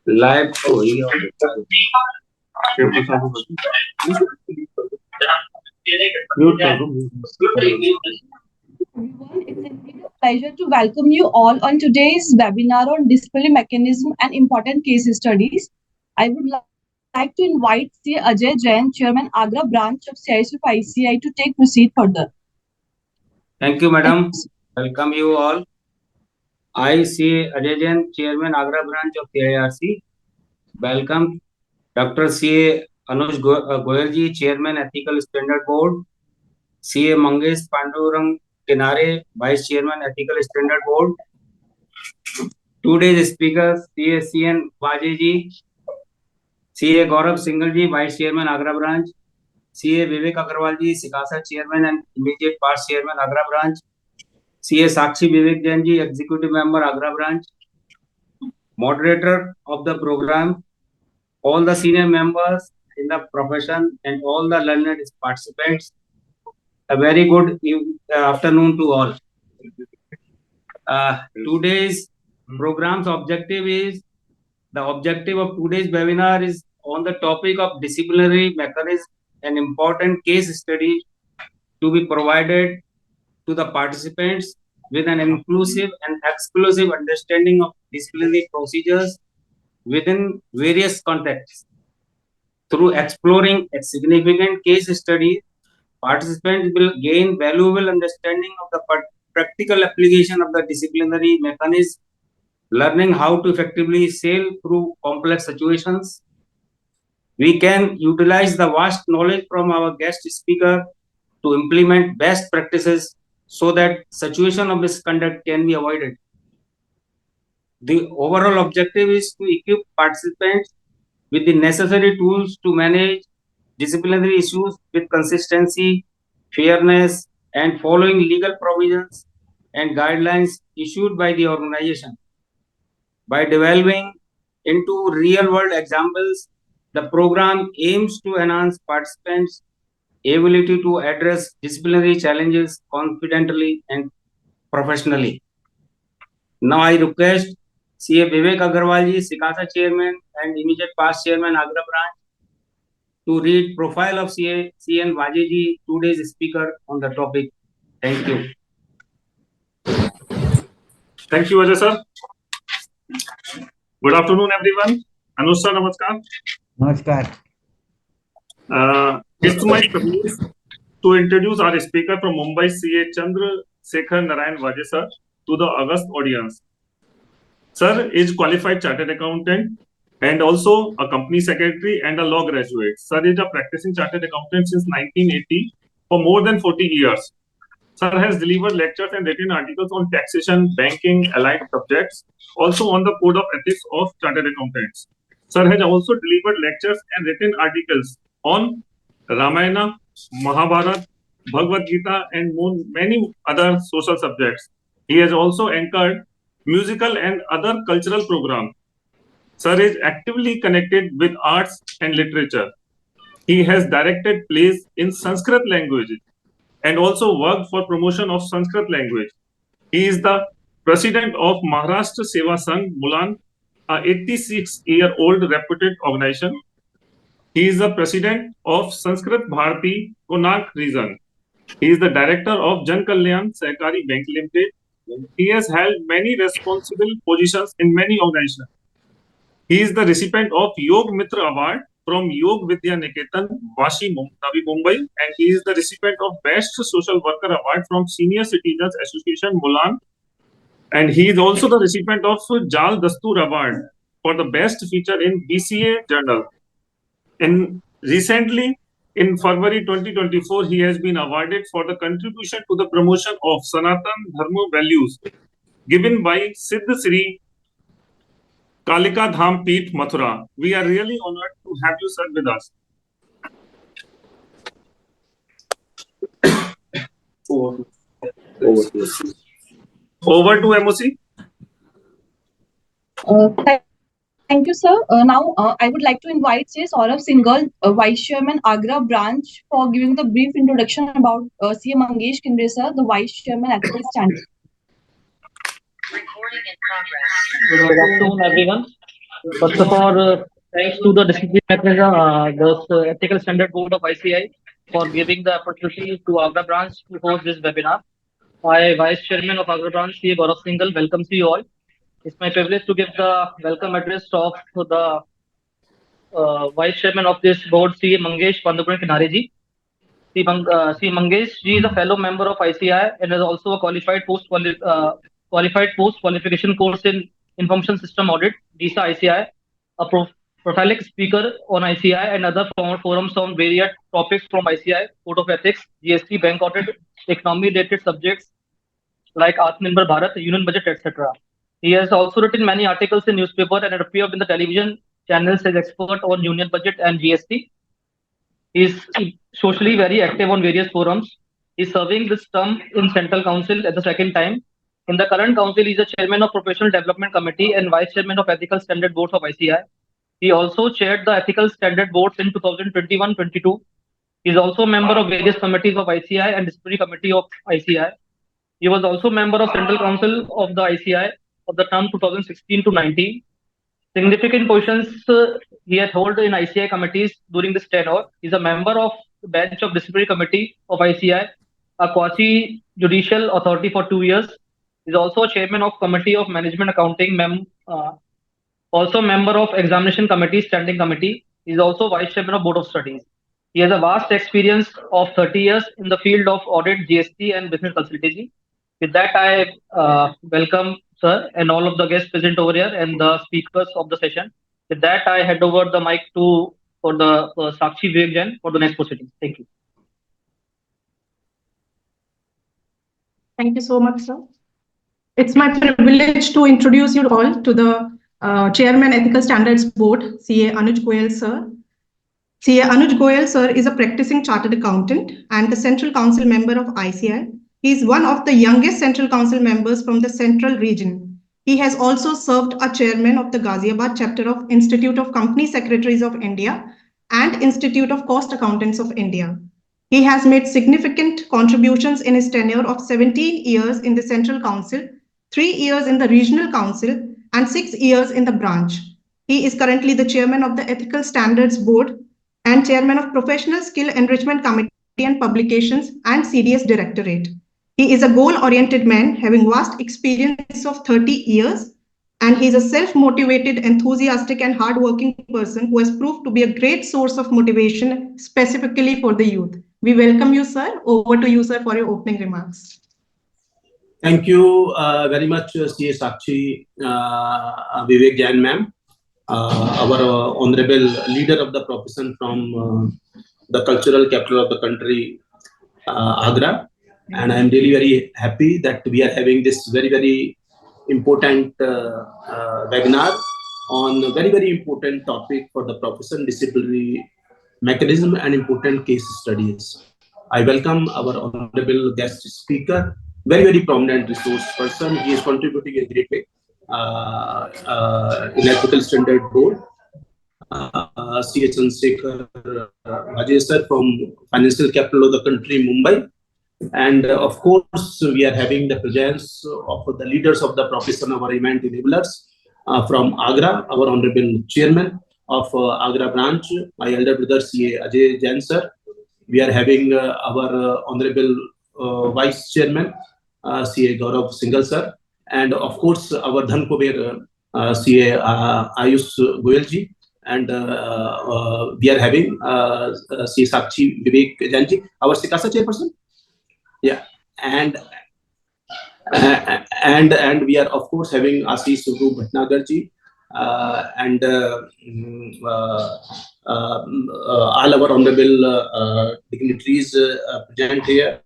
Live तो हो ही गया। म्यूट कर दो। It's a pleasure to welcome you all on today's webinar on disciplinary mechanism and important case studies. I would like to invite C. Ajay Jain, Chairman Agra branch of CISF ICI to take proceed further. Thank you, madam. Welcome you all. I see Ajay Jain, Chairman Agra branch of CIRC. Welcome Dr. C. Anuj Goyal ji, Chairman Ethical Standard Board. C. Mangesh Pandurang Kinare, Vice Chairman Ethical Standard Board. Today's speakers C. CN Vaje ji, C. Gaurav Singhal ji, Vice Chairman Agra branch. C. Vivek Agarwal ji, Sikasa Chairman and immediate past Chairman Agra branch. C. Sakshi Vivek Jain ji, Executive Member Agra branch. Moderator of the program, all the senior members in the profession and all the learned participants. A very good afternoon to all. Today's program's objective is, the objective of today's webinar is on the topic of disciplinary mechanism, an important case study to be provided to the participants with an inclusive and exclusive understanding of disciplinary procedures within various contexts. Through exploring a significant case study, participants will gain valuable understanding of the practical application of the disciplinary mechanism, learning how to effectively sail through complex situations. We can utilize the vast knowledge from our guest speaker to implement best practices so that situation of misconduct can be avoided. The overall objective is to equip participants with the necessary tools to manage disciplinary issues with consistency, fairness, and following legal provisions and guidelines issued by the organization. By delving into real-world examples, the program aims to enhance participants' ability to address disciplinary challenges confidently and professionally. Now I request CA Vivek Agarwal ji, Sikasa Chairman and immediate past Chairman Agra branch, to read profile of CN Vaje ji, today's speaker on the topic. Thank you. Thank you, Ajay sir. Good afternoon, everyone. Anuj sir, namaskar. Namaskar. It's my privilege to introduce our speaker from Mumbai, CA Chandra Sekhar Narayan Vaje sir, to the august audience. Sir is qualified chartered accountant and also a company secretary and a law graduate. Sir is a practicing chartered accountant since 1980 for more than 40 years. Sir has delivered lectures and written articles on taxation, banking, allied subjects, also on the code of ethics of chartered accountants. Sir has also delivered lectures and written articles on Ramayana, Mahabharata, Bhagavad Gita, and many other social subjects. He has also anchored musical and other cultural programs. Sir is actively connected with arts and literature. He has directed plays in Sanskrit language and also worked for promotion of Sanskrit language. He is the president of Maharashtra Seva Sangh, Mulan, a 86-year-old reputed organization. He is the president of Sanskrit Bharati, Konark region. He is the director of Jan Kalyan Sahkari Bank Limited. He has held many responsible positions in many organizations. He is the recipient of Yog Mitra Award from Yog Vidya Niketan, Vashi, Navi Mumbai, and he is the recipient of Best Social Worker Award from Senior Citizens Association, Mulan. And he is also the recipient of Jal Dastur Award for the Best Feature in BCA Journal. And recently, in February 2024, he has been awarded for the contribution to the promotion of Sanatan Dharma values given by Siddh Sri Kalika Dham Peeth Mathura. We are really honored to have you, sir, with us. Over to MOC. Thank you, sir. Now, I would like to invite Saurabh Singhal, Vice Chairman Agra branch, for giving the brief introduction about CA Mangesh Kindre, sir, the Vice Chairman Ethical Standard. Good afternoon, everyone. First of all, thanks to the disciplinary mechanism, the Ethical Standard Board of ICI for giving the opportunity to Agra branch to host this webinar. I, Vice Chairman of Agra branch, C. Gaurav Singhal, welcomes you all. It's my privilege to give the welcome address of the Vice Chairman of this board, C. Mangesh Pandupuran Kinare ji. C. Mangesh ji is a fellow member of ICI and is also a qualified post qualification course in Information System Audit, DISA ICI, a prolific speaker on ICI and other forums on various topics from ICI, Code of Ethics, GST, Bank Audit, economy-related subjects like Atmanirbhar Bharat, Union Budget, etc. He has also written many articles in newspaper and appeared in the television channels as expert on Union Budget and GST. He is socially very active on various forums. He is serving this term in Central Council at the second time. In the current council, he is the chairman of Professional Development Committee and vice chairman of Ethical Standard Boards of ICI. He also chaired the Ethical Standard Boards in 2021-22. He is also a member of various committees of ICI and Disciplinary Committee of ICI. He was also member of Central Council of the ICI of the term 2016 to 19. Significant positions he has held in ICI committees during this tenure. He is a member of the bench of Disciplinary Committee of ICI, a quasi-judicial authority for 2 years. He is also chairman of Committee of Management Accounting, also member of Examination Committee, Standing Committee. He is also vice chairman of Board of Studies. He has a vast experience of 30 years in the field of audit, GST, and business consultancy. With that, I welcome sir and all of the guests present over here and the speakers of the session. With that, I hand over the mic for the Sakshi Vivek Jain for the next proceedings. Thank you. Thank you so much, sir. It's my privilege to introduce you all to the Chairman Ethical Standards Board, CA Anuj Goyal, sir. CA Anuj Goyal, sir, is a practicing chartered accountant and the Central Council member of ICI. He is one of the youngest Central Council members from the Central region. He has also served as chairman of the Ghaziabad chapter of Institute of Company Secretaries of India and Institute of Cost Accountants of India. He has made significant contributions in his tenure of 17 years in the Central Council, 3 years in the Regional Council, and 6 years in the branch. He is currently the chairman of the Ethical Standards Board and chairman of Professional Skill Enrichment Committee and Publications and CDS Directorate. He is a goal-oriented man having vast experience of 30 years, and he is a self-motivated, enthusiastic, and hardworking person who has proved to be a great source of motivation specifically for the youth. We welcome you, sir. Over to you, sir, for your opening remarks. Thank you very much, CA Sakshi Vivek Jain, ma'am, our honorable leader of the profession from the cultural capital of the country, Agra. And I'm really very happy that we are having this very, very important webinar on a very, very important topic for the profession, disciplinary mechanism and important case studies. I welcome our honorable guest speaker, very, very prominent resource person. He is contributing a great way in Ethical Standard Board. C.H. Sekhar Rajesh from financial capital of the country, Mumbai. And of course, we are having the presence of the leaders of the profession, our event enablers from Agra, our honorable chairman of Agra branch, my elder brother C.A. Ajay Jain sir. We are having our honorable vice chairman, C.A. Gaurav Singhal sir. And of course, our Dhan Kuber C.A. Ayush Goyal ji. And we are having C. Sakshi Vivek Jain ji, our Sikasa chairperson. Yeah, and we are of course having Ashish Subhu Bhatnagar ji and all our honorable dignitaries present here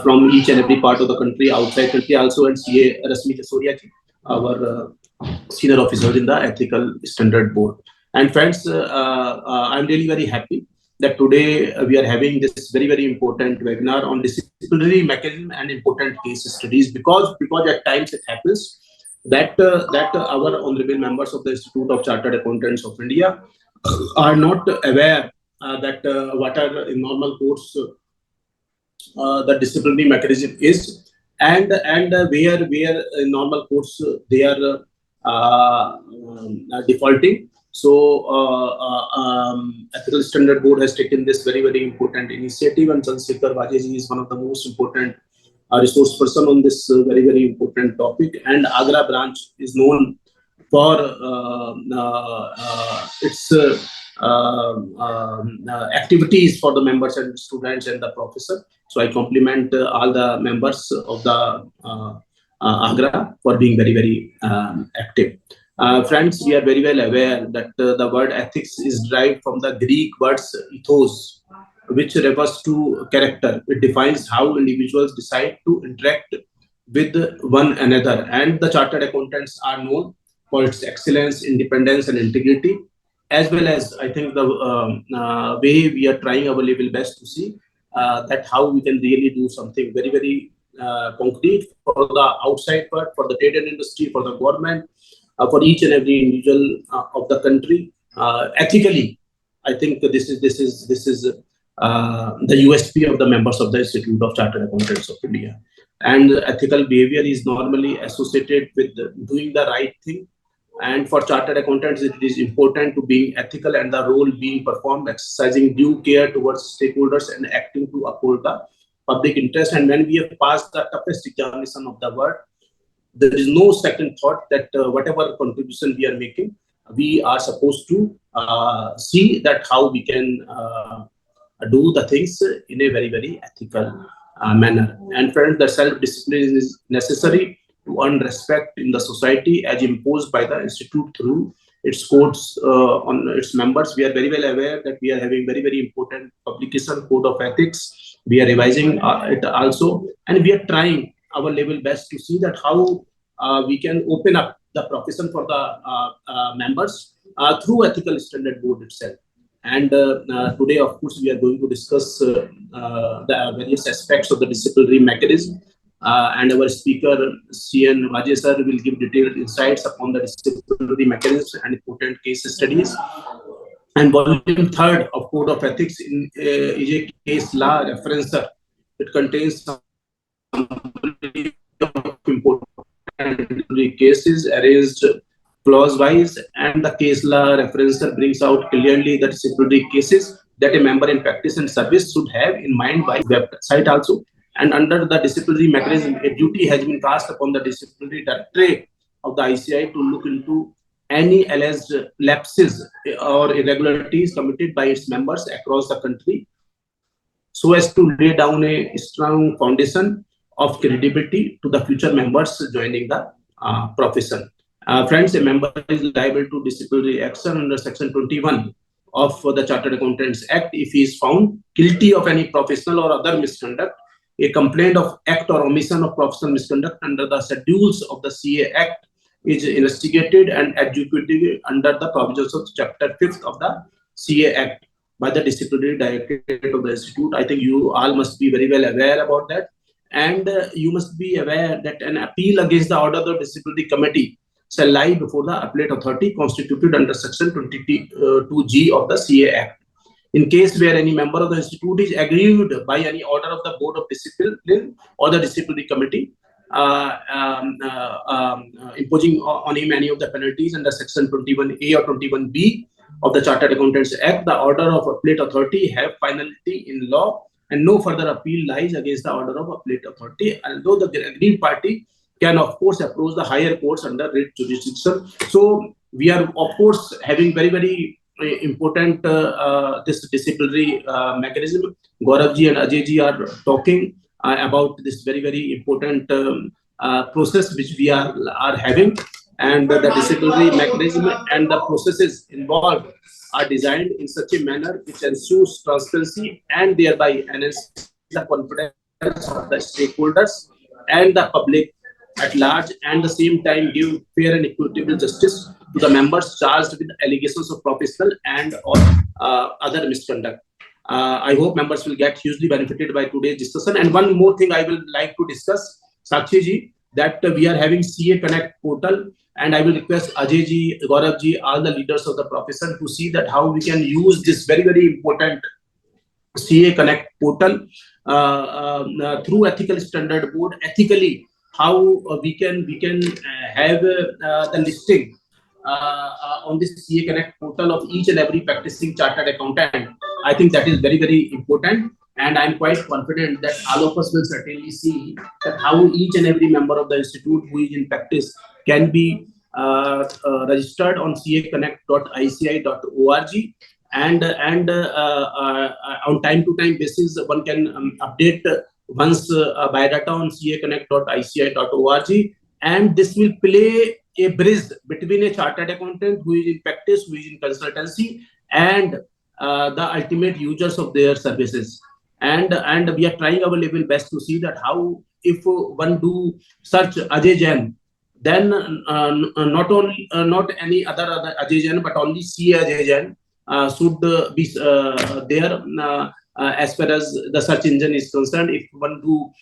from each and every part of the country, outside country also, and CA Rasmi Jasoria ji, our senior officer in the Ethical Standard Board. And friends, I'm really very happy that today we are having this very, very important webinar on disciplinary mechanism and important case studies, because at times it happens that our honorable members of the Institute of Chartered Accountants of India are not aware that what are in normal course the disciplinary mechanism is, and where in normal course they are defaulting. So Ethical Standard Board has taken this very, very important initiative, and Chandrasekhar Vajeji is one of the most important resource person on this very, very important topic. And Agra branch is known for its activities for the members and students and the professor. So I compliment all the members of the Agra for being very, very active. Friends, we are very well aware that the word ethics is derived from the Greek words ethos, which refers to character. It defines how individuals decide to interact with one another. And the chartered accountants are known for its excellence, independence, and integrity, as well as I think the way we are trying our level best to see that how we can really do something very, very concrete for the outside world, for the trade and industry, for the government, for each and every individual of the country. Ethically, I think this is the USP of the members of the Institute of Chartered Accountants of India. And ethical behavior is normally associated with doing the right thing. And for chartered accountants, it is important to being ethical and the role being performed, exercising due care towards stakeholders and acting to uphold the public interest. And when we have passed the toughest examination of the world, there is no second thought that whatever contribution we are making, we are supposed to see that how we can do the things in a very, very ethical manner. And friends, the self-discipline is necessary to earn respect in the society as imposed by the institute through its codes on its members. We are very well aware that we are having very, very important publication code of ethics. We are revising it also, and we are trying our level best to see that how we can open up the profession for the members through Ethical Standard Board itself. And today, of course, we are going to discuss the various aspects of the disciplinary mechanism. And our speaker, CN Vaje sir, will give detailed insights upon the disciplinary mechanism and important case studies. And volume 3 of Code of Ethics is a case law referencer. It contains some important cases arranged clause-wise, and the case law referencer brings out clearly the disciplinary cases that a member in practice and service should have in mind by website also. And under the disciplinary mechanism, a duty has been cast upon the disciplinary directorate of the ICI to look into any alleged lapses or irregularities committed by its members across the country, so as to lay down a strong foundation of credibility to the future members joining the profession. Friends, a member is liable to disciplinary action under Section 21 of the Chartered Accountants Act if he is found guilty of any professional or other misconduct. A complaint of act or omission of professional misconduct under the schedules of the CA Act is investigated and adjudicated under the provisions of Chapter 5th of the CA Act by the Disciplinary Directorate of the Institute. I think you all must be very well aware about that. And you must be aware that an appeal against the order of the Disciplinary Committee shall lie before the appellate authority constituted under Section 22G of the CA Act. In case where any member of the institute is aggrieved by any order of the Board of Discipline or the Disciplinary Committee imposing on him any of the penalties under Section 21A or 21B of the Chartered Accountants Act, the order of appellate authority have finality in law, and no further appeal lies against the order of appellate authority, although the aggrieved party can of course approach the higher courts under writ jurisdiction. So we are of course having very, very important this disciplinary mechanism. Gauravji and Ajayji are talking about this very, very important process which we are having, and the disciplinary mechanism and the processes involved are designed in such a manner which ensures transparency and thereby enhances the confidence of the stakeholders and the public at large, and at the same time give fair and equitable justice to the members charged with allegations of professional and or other misconduct. I hope members will get hugely benefited by today's discussion. And one more thing I will like to discuss, Sakshi ji, that we are having CA Connect portal, and I will request Ajay ji, Gaurav ji, all the leaders of the profession to see that how we can use this very, very important CA Connect portal through Ethical Standard Board ethically how we can have the listing on this CA Connect portal of each and every practicing chartered accountant. I think that is very, very important. And I'm quite confident that all of us will certainly see that how each and every member of the institute who is in practice can be registered on caconnect.ici.org, and on time to time basis one can update once biodata on caconnect.ici.org, and this will play a bridge between a chartered accountant who is in practice, who is in consultancy, and the ultimate users of their services. And we are trying our level best to see that how if one do search Ajay Jain, then not any other Ajay Jain, but only CA Ajay Jain should be there as far as the search engine is concerned. If one do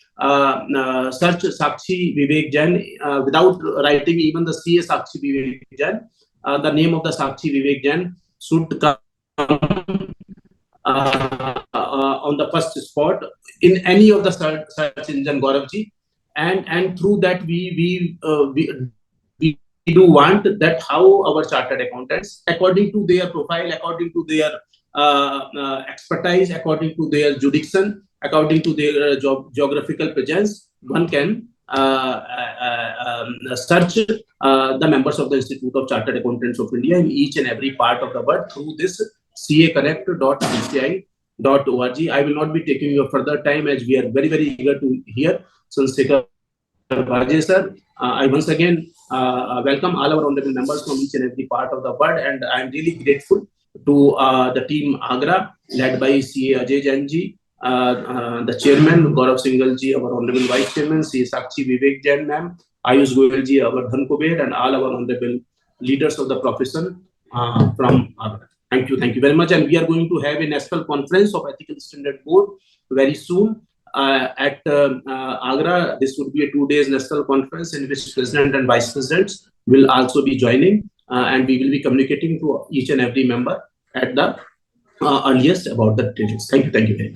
search Sakshi Vivek Jain without writing even the CA Sakshi Vivek Jain, the name of the Sakshi Vivek Jain should come on the first spot in any of the search engine, Gauravji. And through that we do want that how our chartered accountants, according to their profile, according to their expertise, according to their jurisdiction, according to their geographical presence, one can search the members of the Institute of Chartered Accountants of India in each and every part of the world through this caconnect.ici.org. I will not be taking your further time as we are very, very eager to hear Sansekhar Bhaje sir. I once again welcome all our honorable members from each and every part of the world, and I am really grateful to the team Agra led by CA Ajay Jain ji, the chairman Gaurav Singhal ji, our honorable vice chairman CA Sakshi Vivek Jain ma'am, Ayush Goyal ji, our Dhan Kuber, and all our honorable leaders of the profession from Agra. Thank you very much. And we are going to have a national conference of Ethical Standard Board very soon at Agra. This would be a 2 days national conference in which president and vice presidents will also be joining, and we will be communicating to each and every member at the earliest about the details. Thank you very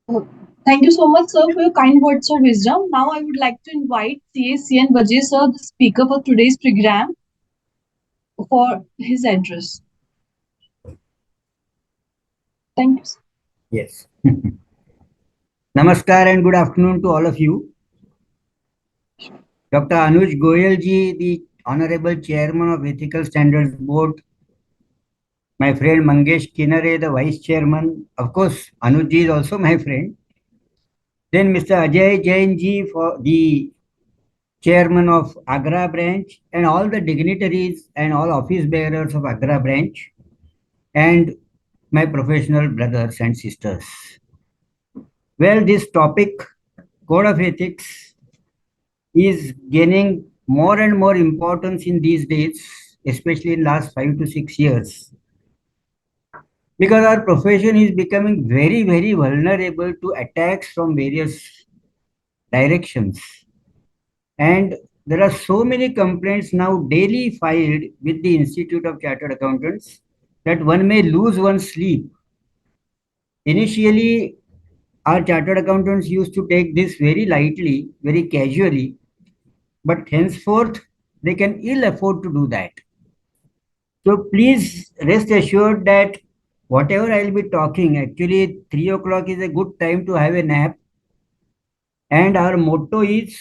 much. Thank you so much, sir, for your kind words of wisdom. Now I would like to invite CN Bhaje, sir, the speaker for today's program, for his address. Thank you, sir. Yes. Namaskar and good afternoon to all of you. Dr. Anuj Goyal ji, the Honorable Chairman of Ethical Standards Board, my friend Mangesh Kinare, the Vice Chairman, of course, Anuj ji is also my friend. Then Mr. Ajay Jain ji, for the Chairman of Agra branch, and all the dignitaries and all office bearers of Agra branch, and my professional brothers and sisters. Well, this topic, Code of Ethics, is gaining more and more importance in these days, especially in last 5 to 6 years, because our profession is becoming very, very vulnerable to attacks from various directions. And there are so many complaints now daily filed with the Institute of Chartered Accountants that one may lose one's sleep. Initially, our chartered accountants used to take this very lightly, very casually, but henceforth they can ill afford to do that. So please rest assured that whatever I'll be talking, actually 3 o'clock is a good time to have a nap. And our motto is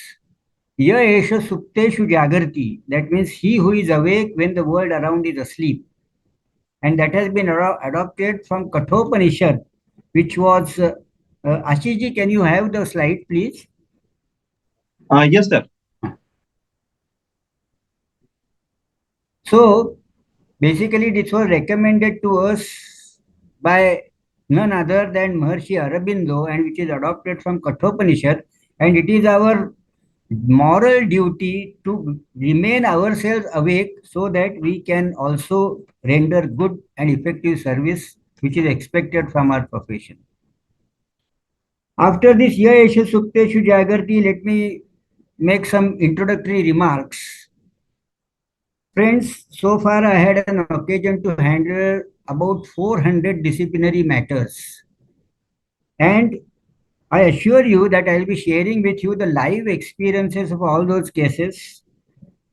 Ya Esha Sukteshu Jagarti. That means he who is awake when the world around is asleep. And that has been adopted from Kathopanishad, which was Ashish ji, can you have the slide, please? Yes, sir. So basically, this was recommended to us by none other than Maharshi Aurobindo, and which is adopted from Kathopanishad, and it is our moral duty to remain ourselves awake so that we can also render good and effective service which is expected from our profession. After this Ya Esha Sukteshu Jagarti, let me make some introductory remarks. Friends, so far I had an occasion to handle about 400 disciplinary matters. And I assure you that I'll be sharing with you the live experiences of all those cases.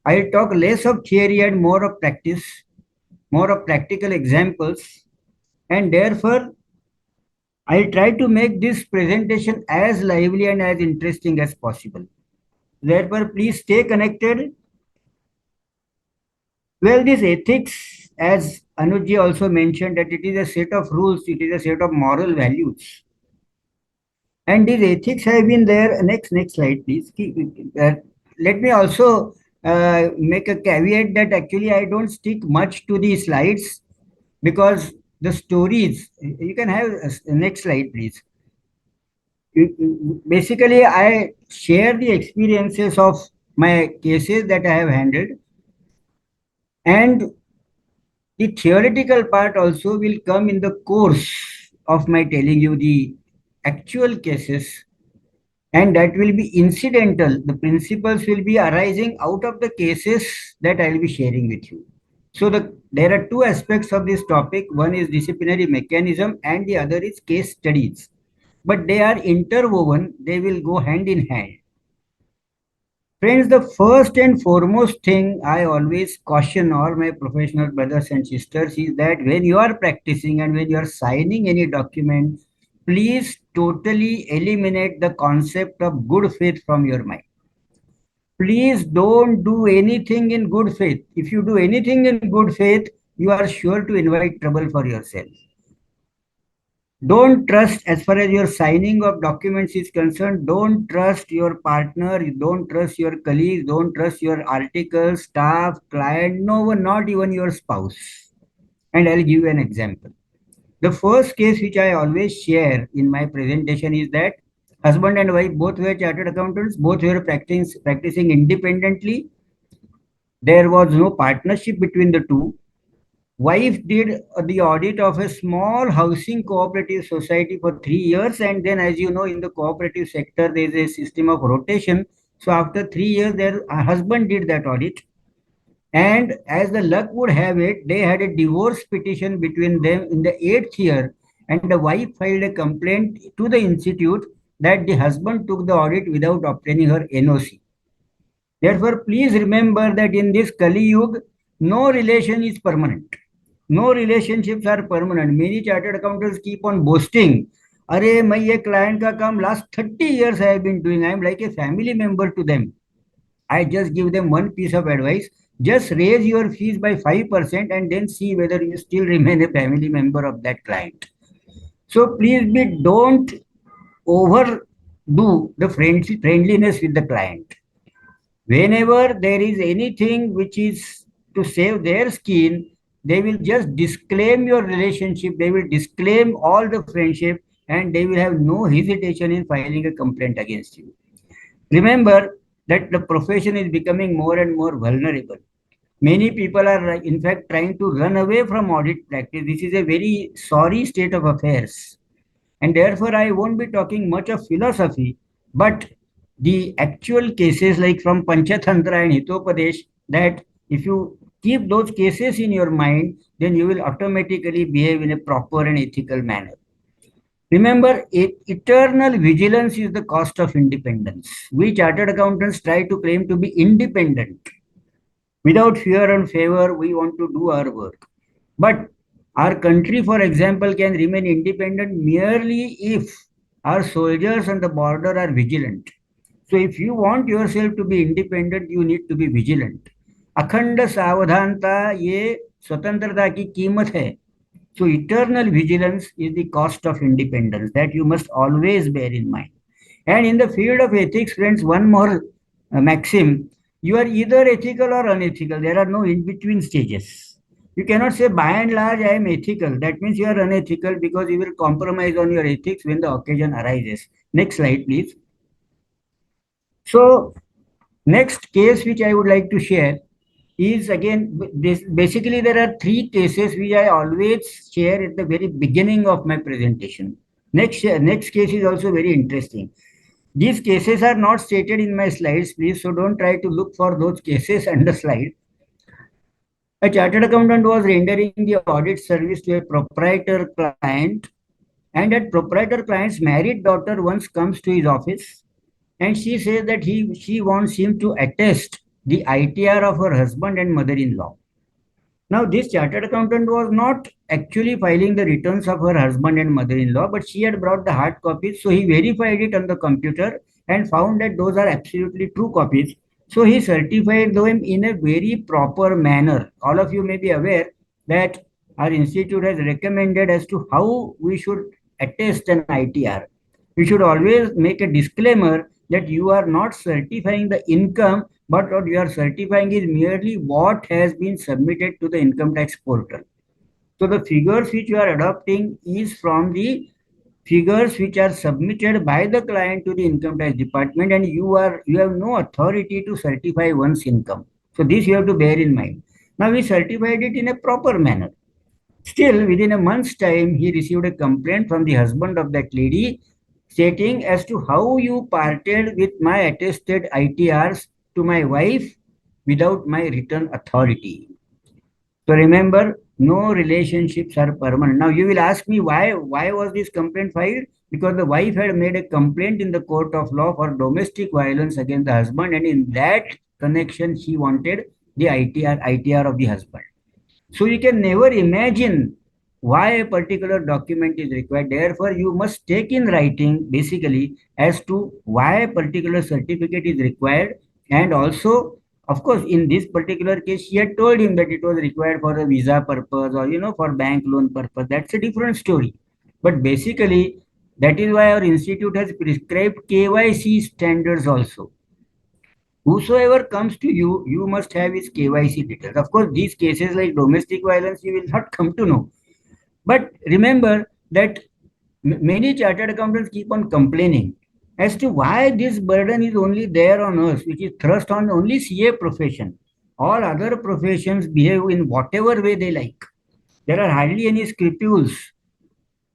I'll talk less of theory and more of practice, more of practical examples, and therefore I'll try to make this presentation as lively and as interesting as possible. Therefore, please stay connected. Well, this ethics, as Anuji also mentioned, that it is a set of rules, it is a set of moral values. And these ethics have been there. Next slide, please. Let me also make a caveat that actually I don't stick much to the slides because the stories, you can have next slide, please. Basically, I share the experiences of my cases that I have handled, and the theoretical part also will come in the course of my telling you the actual cases, and that will be incidental. The principles will be arising out of the cases that I will be sharing with you. So there are two aspects of this topic. One is disciplinary mechanism and the other is case studies. But they are interwoven, they will go hand in hand. Friends, the first and foremost thing I always caution all my professional brothers and sisters is that when you are practicing and when you are signing any document, please totally eliminate the concept of good faith from your mind. Please don't do anything in good faith. If you do anything in good faith, you are sure to invite trouble for yourself. Don't trust, as far as your signing of documents is concerned, don't trust your partner, don't trust your colleagues, don't trust your articles, staff, client, no one, not even your spouse. And I'll give you an example. The first case which I always share in my presentation is that husband and wife both were chartered accountants, both were practicing independently. There was no partnership between the two. Wife did the audit of a small housing cooperative society for 3 years, and then, as you know, in the cooperative sector there is a system of rotation. So after 3 years, their husband did that audit, and as the luck would have it, they had a divorce petition between them in the 8th year, and the wife filed a complaint to the institute that the husband took the audit without obtaining her NOC. Therefore, please remember that in this Kali Yuga, no relation is permanent. No relationships are permanent. Many chartered accountants keep on boasting. Arey, my ye client ka kaam last 30 years I have been doing. I am like a family member to them. I just give them one piece of advice. Just raise your fees by 5% and then see whether you still remain a family member of that client. So please don't overdo the friendliness with the client. Whenever there is anything which is to save their skin, they will just disclaim your relationship, they will disclaim all the friendship, and they will have no hesitation in filing a complaint against you. Remember that the profession is becoming more and more vulnerable. Many people are, in fact, trying to run away from audit practice. This is a very sorry state of affairs. And therefore, I won't be talking much of philosophy, but the actual cases like from Panchatantra and Hitopadesh, that if you keep those cases in your mind, then you will automatically behave in a proper and ethical manner. Remember, eternal vigilance is the cost of independence. We chartered accountants try to claim to be independent. Without fear and favor, we want to do our work. But our country, for example, can remain independent merely if our soldiers on the border are vigilant. So if you want yourself to be independent, you need to be vigilant. अखंड सावधानता ये स्वतंत्रता की कीमत है. So eternal vigilance is the cost of independence that you must always bear in mind. And in the field of ethics, friends, one more maxim: you are either ethical or unethical. There are no in-between stages. You cannot say by and large I am ethical. That means you are unethical because you will compromise on your ethics when the occasion arises. Next slide, please. So next case which I would like to share is again, basically there are three cases which I always share at the very beginning of my presentation. Next case is also very interesting. These cases are not stated in my slides, please, so don't try to look for those cases under slide. A chartered accountant was rendering the audit service to a proprietor client And that proprietor client's married daughter once comes to his office and she says that she wants him to attest the ITR of her husband and mother-in-law. Now, this chartered accountant was not actually filing the returns of her husband and mother-in-law, but she had brought the hard copies. So he verified it on the computer and found that those are absolutely true copies. So he certified them in a very proper manner. All of you may be aware that our institute has recommended as to how we should attest an ITR. You should always make a disclaimer that you are not certifying the income, but what you are certifying is merely what has been submitted to the income tax portal. So the figures which you are adopting is from the figures which are submitted by the client to the income tax department, and you have no authority to certify one's income. So this you have to bear in mind. Now we certified it in a proper manner. Still, within a month's time, he received a complaint from the husband of that lady stating as to how you parted with my attested ITRs to my wife without my written authority. So remember, no relationships are permanent. Now you will ask me why was this complaint filed? Because the wife had made a complaint in the court of law for domestic violence against the husband, and in that connection, she wanted the ITR of the husband. So you can never imagine why a particular document is required. Therefore, you must take in writing basically as to why a particular certificate is required. And also, of course, in this particular case, she had told him that it was required for a visa purpose or, for bank loan purpose. That's a different story. But basically, that is why our institute has prescribed KYC standards also. Whosoever comes to you, you must have his KYC details. Of course, these cases like domestic violence, you will not come to know. But remember that many chartered accountants keep on complaining as to why this burden is only there on us, which is thrust on only CA profession. All other professions behave in whatever way they like. There are hardly any scruples.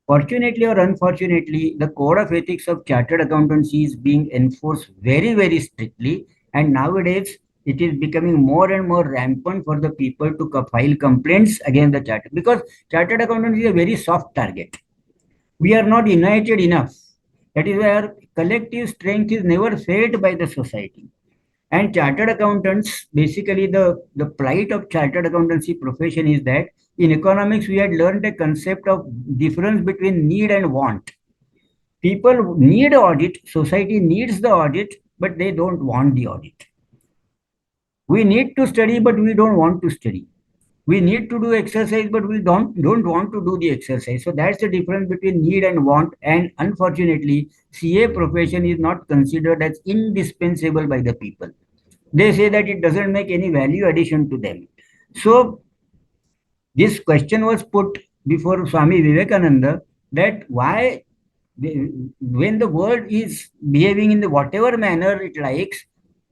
Fortunately or unfortunately, the code of ethics of chartered accountancy is being enforced very, very strictly. And nowadays, it is becoming more and more rampant for the people to file complaints against the chartered, because chartered accountancy is a very soft target. We are not united enough. That is why our collective strength is never felt by the society. And chartered accountants, basically the plight of chartered accountancy profession is that in economics, we had learned a concept of difference between need and want. People need audit, society needs the audit, but they don't want the audit. We need to study, but we don't want to study. We need to do exercise, but we don't want to do the exercise. So that's the difference between need and want. And unfortunately, CA profession is not considered as indispensable by the people. They say that it doesn't make any value addition to them. So this question was put before Swami Vivekananda that why, when the world is behaving in the whatever manner it likes,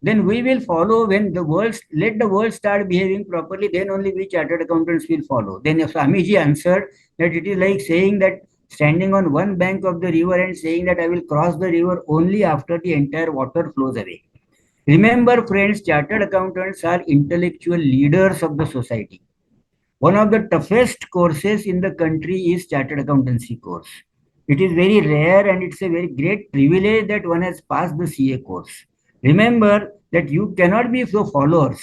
then we will follow. When let the world start behaving properly, then only we chartered accountants will follow. Then Swamiji answered that it is like saying that standing on one bank of the river and saying that I will cross the river only after the entire water flows away. Remember, friends, chartered accountants are intellectual leaders of the society. One of the toughest courses in the country is chartered accountancy course. It is very rare and it's a very great privilege that one has passed the CA course. Remember that you cannot be so followers.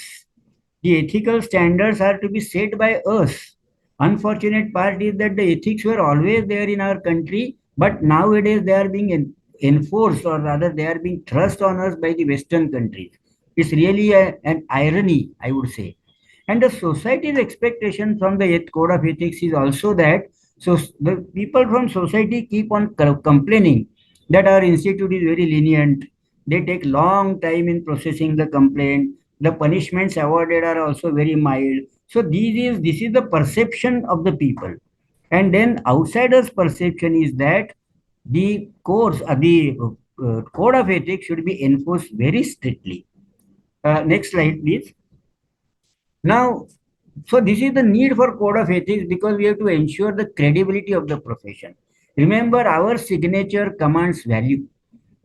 The ethical standards are to be set by us. Unfortunate part is that the ethics were always there in our country, but nowadays they are being enforced, or rather they are being thrust on us by the Western countries. It's really an irony, I would say. And the society's expectation from the code of ethics is also that the people from society keep on complaining that our institute is very lenient. They take long time in processing the complaint. The punishments awarded are also very mild. So this is the perception of the people. And then outsiders' perception is that the code of ethics should be enforced very strictly. Next slide, please. Now, so this is the need for code of ethics because we have to ensure the credibility of the profession. Remember, our signature commands value.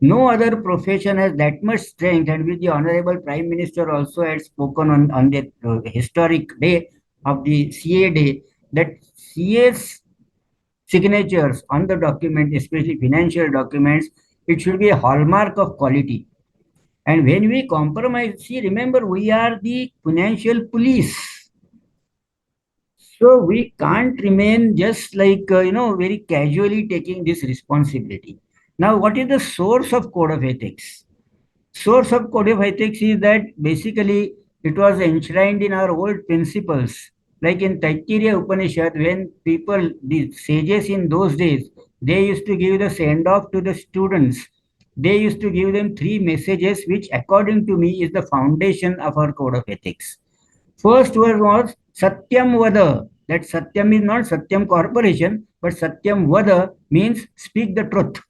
No other profession has that much strength, and which the Honorable Prime Minister also had spoken on the historic day of the CA Day, that CA's signatures on the document, especially financial documents, it should be a hallmark of quality. And when we compromise, see, remember, we are the financial police. So we can't remain just like, very casually taking this responsibility. Now, what is the source of code of ethics? Source of code of ethics is that basically it was enshrined in our old principles. Like in Taittiriya Upanishad, when people, the sages in those days, they used to give the send off to the students. They used to give them three messages, which, according to me, is the foundation of our code of ethics. First word was Satyam Vada. That Satyam is not Satyam Corporation, but Satyam Vada means speak the truth.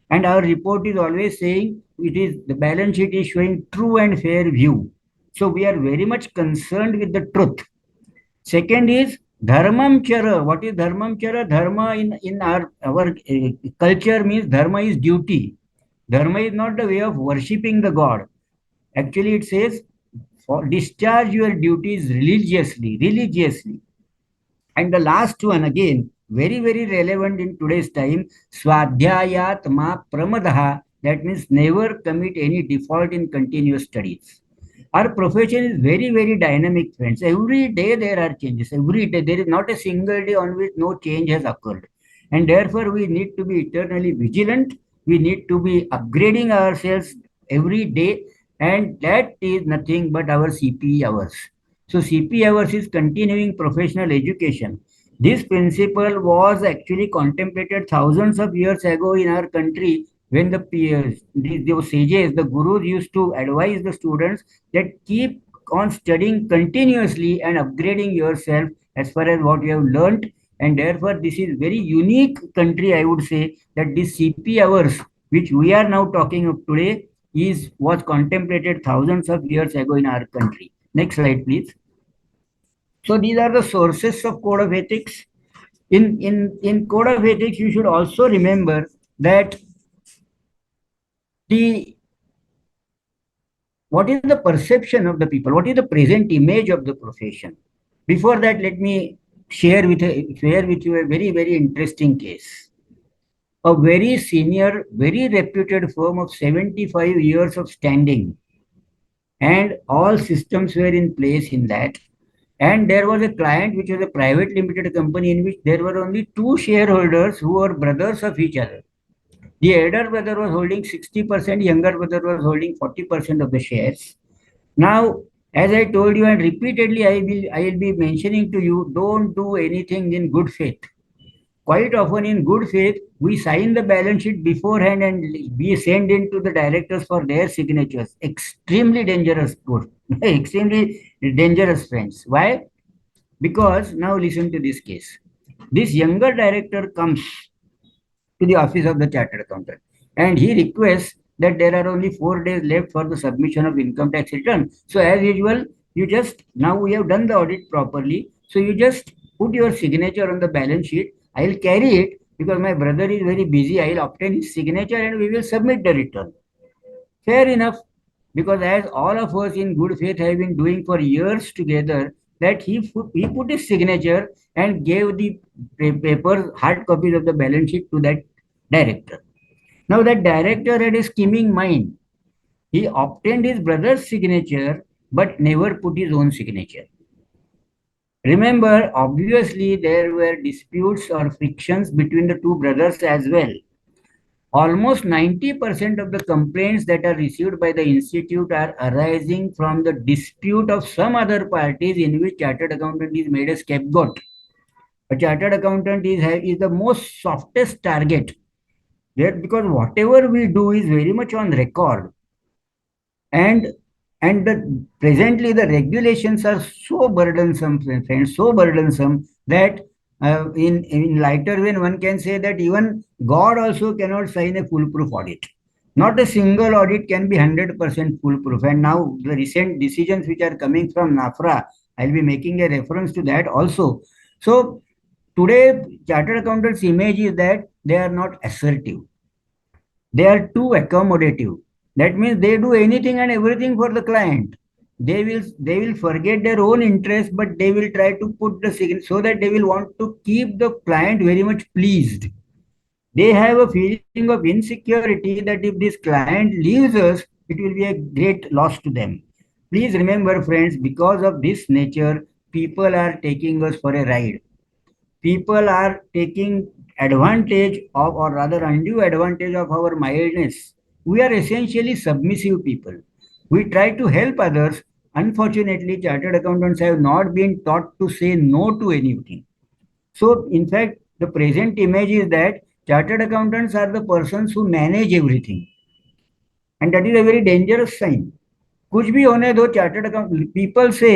And our report is always saying it is the balance sheet is showing true and fair view. So we are very much concerned with the truth. Second is Dharmam Chara. What is Dharmam Chara? Dharma in our culture means Dharma is duty. Dharma is not the way of worshipping the God. Actually, it says for discharge your duties religiously, religiously. And the last one again, very, very relevant in today's time, Swadhyayat ma pramadaha. That means never commit any default in continuous studies. Our profession is very, very dynamic, friends. Every day there are changes. Every day there is not a single day on which no change has occurred. And therefore, we need to be eternally vigilant. We need to be upgrading ourselves every day. And that is nothing but our CPE hours. So CP hours is continuing professional education. This principle was actually contemplated thousands of years ago in our country when the peers, the sages, the gurus used to advise the students that keep on studying continuously and upgrading yourself as far as what you have learned. And therefore, this is very unique country, I would say, that this CP hours, which we are now talking of today, was contemplated thousands of years ago in our country. Next slide, please. So these are the sources of code of ethics. In code of ethics, you should also remember that what is the perception of the people? What is the present image of the profession? Before that, let me share with you a very, very interesting case. A very senior, very reputed firm of 75 years of standing, and all systems were in place in that. And there was a client which was a private limited company in which there were only two shareholders who were brothers of each other. The elder brother was holding 60%, younger brother was holding 40% of the shares. Now, as I told you and repeatedly, I will be mentioning to you, don't do anything in good faith. Quite often in good faith, we sign the balance sheet beforehand and we send it to the directors for their signatures. Extremely dangerous, good. Extremely dangerous, friends. Why? Because now listen to this case. This younger director comes to the office of the chartered accountant and he requests that there are only 4 days left for the submission of income tax return. So as usual, now we have done the audit properly. So you just put your signature on the balance sheet. I'll carry it because my brother is very busy. I'll obtain his signature and we will submit the return. Fair enough, because as all of us in good faith have been doing for years together, that he put his signature and gave the papers, hard copies of the balance sheet to that director. Now that director had a scheming mind. He obtained his brother's signature but never put his own signature. Remember, obviously there were disputes or frictions between the two brothers as well. Almost 90% of the complaints that are received by the institute are arising from the dispute of some other parties in which chartered accountant is made a scapegoat. A chartered accountant is the most softest target there, because whatever we do is very much on record. And presently the regulations are so burdensome, friends, so burdensome that in lighter vein, one can say that even God also cannot sign a foolproof audit. Not a single audit can be 100% foolproof. And now the recent decisions which are coming from NAFRA, I'll be making a reference to that also. So today, chartered accountants' image is that they are not assertive. They are too accommodative. That means they do anything and everything for the client. they will forget their own interest, but they will try to put the sign so that they will want to keep the client very much pleased. They have a feeling of insecurity that if this client leaves us, it will be a great loss to them. Please remember, friends, because of this nature, people are taking us for a ride. People are taking advantage of, or rather undue advantage of our mildness. We are essentially submissive people. We try to help others. Unfortunately, chartered accountants have not been taught to say no to anything. So, in fact, the present image is that chartered accountants are the persons who manage everything. And that is a very dangerous sign. कुछ भी होने दो chartered account people say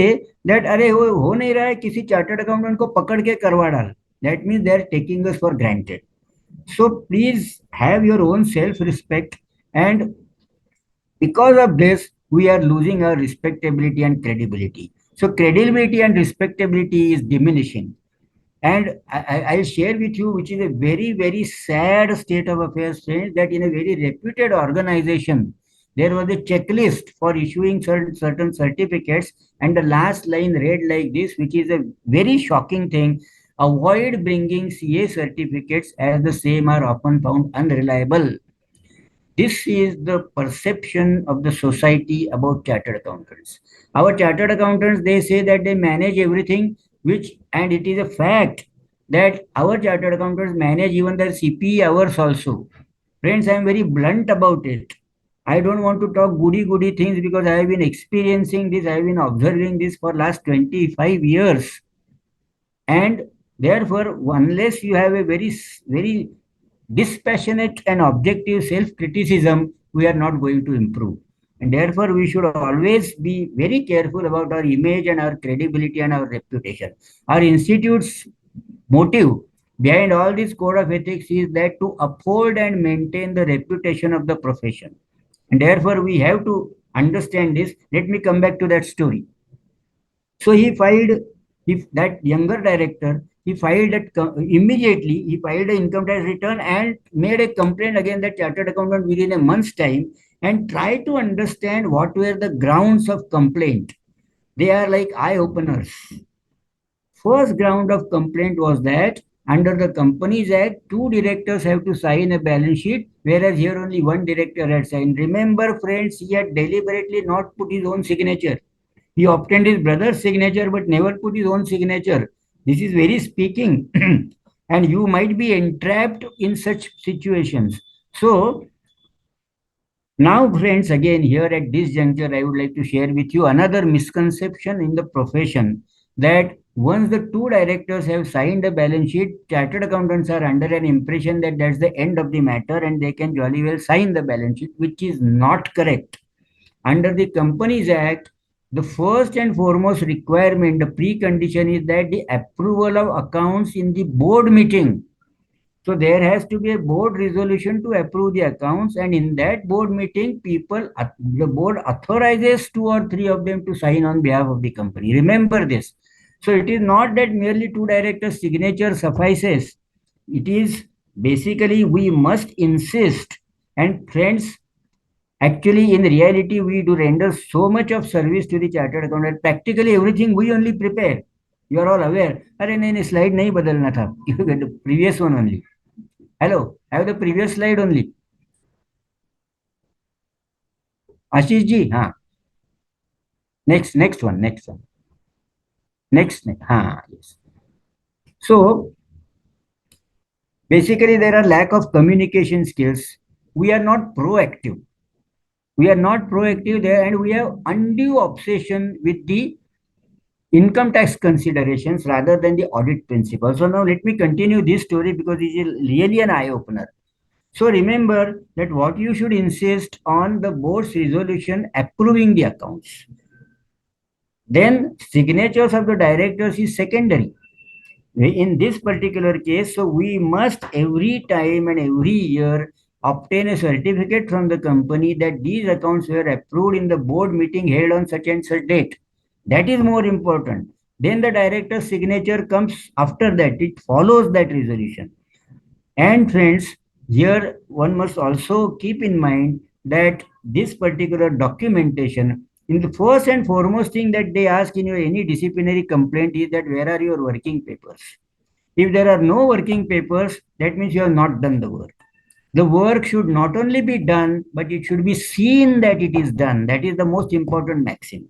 that अरे वो हो नहीं रहा है किसी चार्टर्ड अकाउंटेंट को पकड़ के करवा डाल that means they are taking us for granted so please have your own self respect and because of this we are losing our respectability and credibility. So credibility and respectability is diminishing. And I'll share with you, which is a very, very sad state of affairs, friends, that in a very reputed organization, there was a checklist for issuing certain certificates, and the last line read like this, which is a very shocking thing. Avoid bringing CA certificates as the same are often found unreliable. This is the perception of the society about chartered accountants. Our chartered accountants, they say that they manage everything, which, and it is a fact that our chartered accountants manage even their CPE hours also. Friends, I am very blunt about it. I don't want to talk goody things because I have been experiencing this, I have been observing this for last 25 years. And therefore, unless you have a very dispassionate and objective self-criticism, we are not going to improve. And therefore, we should always be very careful about our image and our credibility and our reputation. Our institute's motive behind all this code of ethics is that to uphold and maintain the reputation of the profession. And therefore, we have to understand this. Let me come back to that story. So he filed, if that younger director, he filed that immediately, he filed an income tax return and made a complaint against the chartered accountant within a month's time and tried to understand what were the grounds of complaint. They are like eye openers. First ground of complaint was that under the Companies Act, two directors have to sign a balance sheet, whereas here only one director had signed. Remember, friends, he had deliberately not put his own signature. He obtained his brother's signature but never put his own signature. This is very speaking. And you might be entrapped in such situations. So, now, friends, again, here at this juncture, I would like to share with you another misconception in the profession that once the two directors have signed a balance sheet, chartered accountants are under an impression that that's the end of the matter and they can jolly well sign the balance sheet, which is not correct. Under the Companies Act, the first and foremost requirement, the precondition is that the approval of accounts in the board meeting. So there has to be a board resolution to approve the accounts, and in that board meeting, the board authorizes two or three of them to sign on behalf of the company. Remember this. So it is not that merely two directors' signature suffices. It is basically we must insist. And friends, actually, in reality, we do render so much of service to the chartered accountant. Practically everything we only prepare. You are all aware. अरे नहीं slide नहीं बदलना था. You get the previous one only. Hello, I have the previous slide only. Ashish ji, हाँ. Next one. Next. हाँ, yes. So, basically, there are lack of communication skills. We are not proactive. There, and we have undue obsession with the income tax considerations rather than the audit principles. So now let me continue this story because it is really an eye-opener. So remember that what you should insist on the board's resolution approving the accounts. Then signatures of the directors is secondary. In this particular case, so we must every time and every year obtain a certificate from the company that these accounts were approved in the board meeting held on such and such date. That is more important. Then the director's signature comes after that. It follows that resolution. And friends, here one must also keep in mind that this particular documentation In the first and foremost thing that they ask in your any disciplinary complaint is that where are your working papers? If there are no working papers, that means you have not done the work. The work should not only be done, but it should be seen that it is done. That is the most important maxim.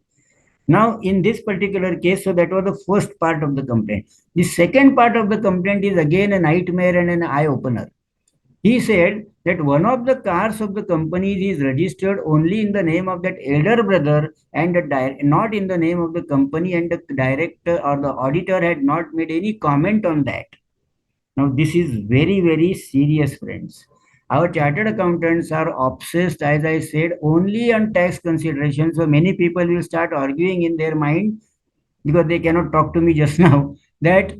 Now, in this particular case, so that was the first part of the complaint. The second part of the complaint is again a nightmare and an eye opener. He said that one of the cars of the company is registered only in the name of that elder brother and not in the name of the company, and the director or the auditor had not made any comment on that. Now, this is very, very serious, friends. Our chartered accountants are obsessed, as I said, only on tax considerations. So many people will start arguing in their mind because they cannot talk to me just now that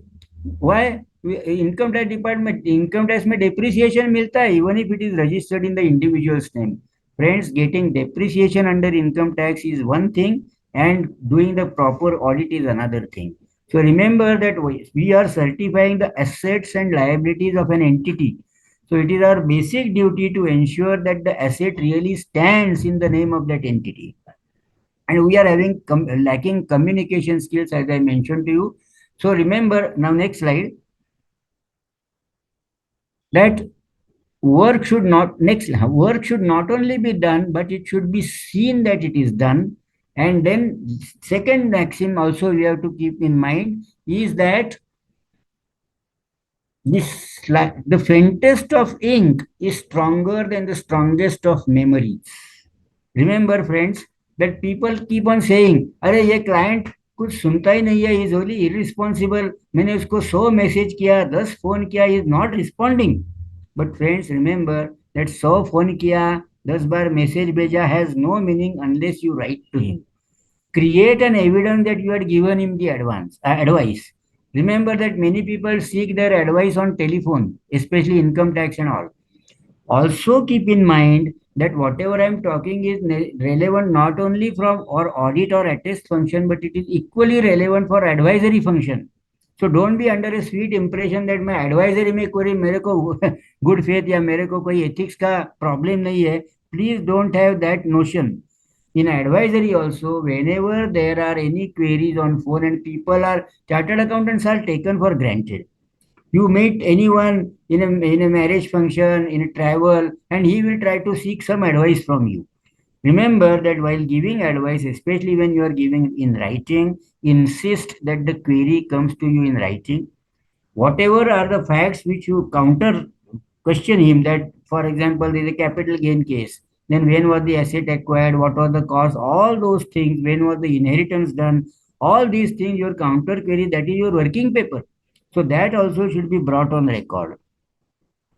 why income tax department income tax में depreciation मिलता है even if it is registered in the individual's name. Friends, getting depreciation under income tax is one thing and doing the proper audit is another thing. So remember that we are certifying the assets and liabilities of an entity. So it is our basic duty to ensure that the asset really stands in the name of that entity. And we are having lacking communication skills, as I mentioned to you. So remember, now next slide, that work should not only be done, but it should be seen that it is done. And then second maxim also we have to keep in mind is that the faintest of ink is stronger than the strongest of memories. Remember, friends, that people keep on saying, अरे ये client कुछ सुनता ही नहीं है, he is only irresponsible. मैंने उसको 100 message किया, 10 phone किया, he is not responding. But friends, remember that 100 phone किया, 10 बार मैसेज भेजा has no meaning unless you write to him. Create an evidence that you had given him the advice. Remember that many people seek their advice on telephone, especially income tax and all. Also keep in mind that whatever I am talking is relevant not only from or audit or attest function, but it is equally relevant for advisory function. So don't be under a sweet impression that मैं advisory में कोई मेरे को good faith या मेरे को कोई ethics का problem नहीं है. Please don't have that notion. In advisory also, whenever there are any queries on phone and chartered accountants are taken for granted. You meet anyone in a marriage function, in a travel, and he will try to seek some advice from you. Remember that while giving advice, especially when you are giving in writing, insist that the query comes to you in writing. Whatever are the facts which you counter question him, that, for example, there is a capital gain case. Then when was the asset acquired? What was the cost? All those things. When was the inheritance done? All these things, your counter query, that is your working paper. So that also should be brought on record.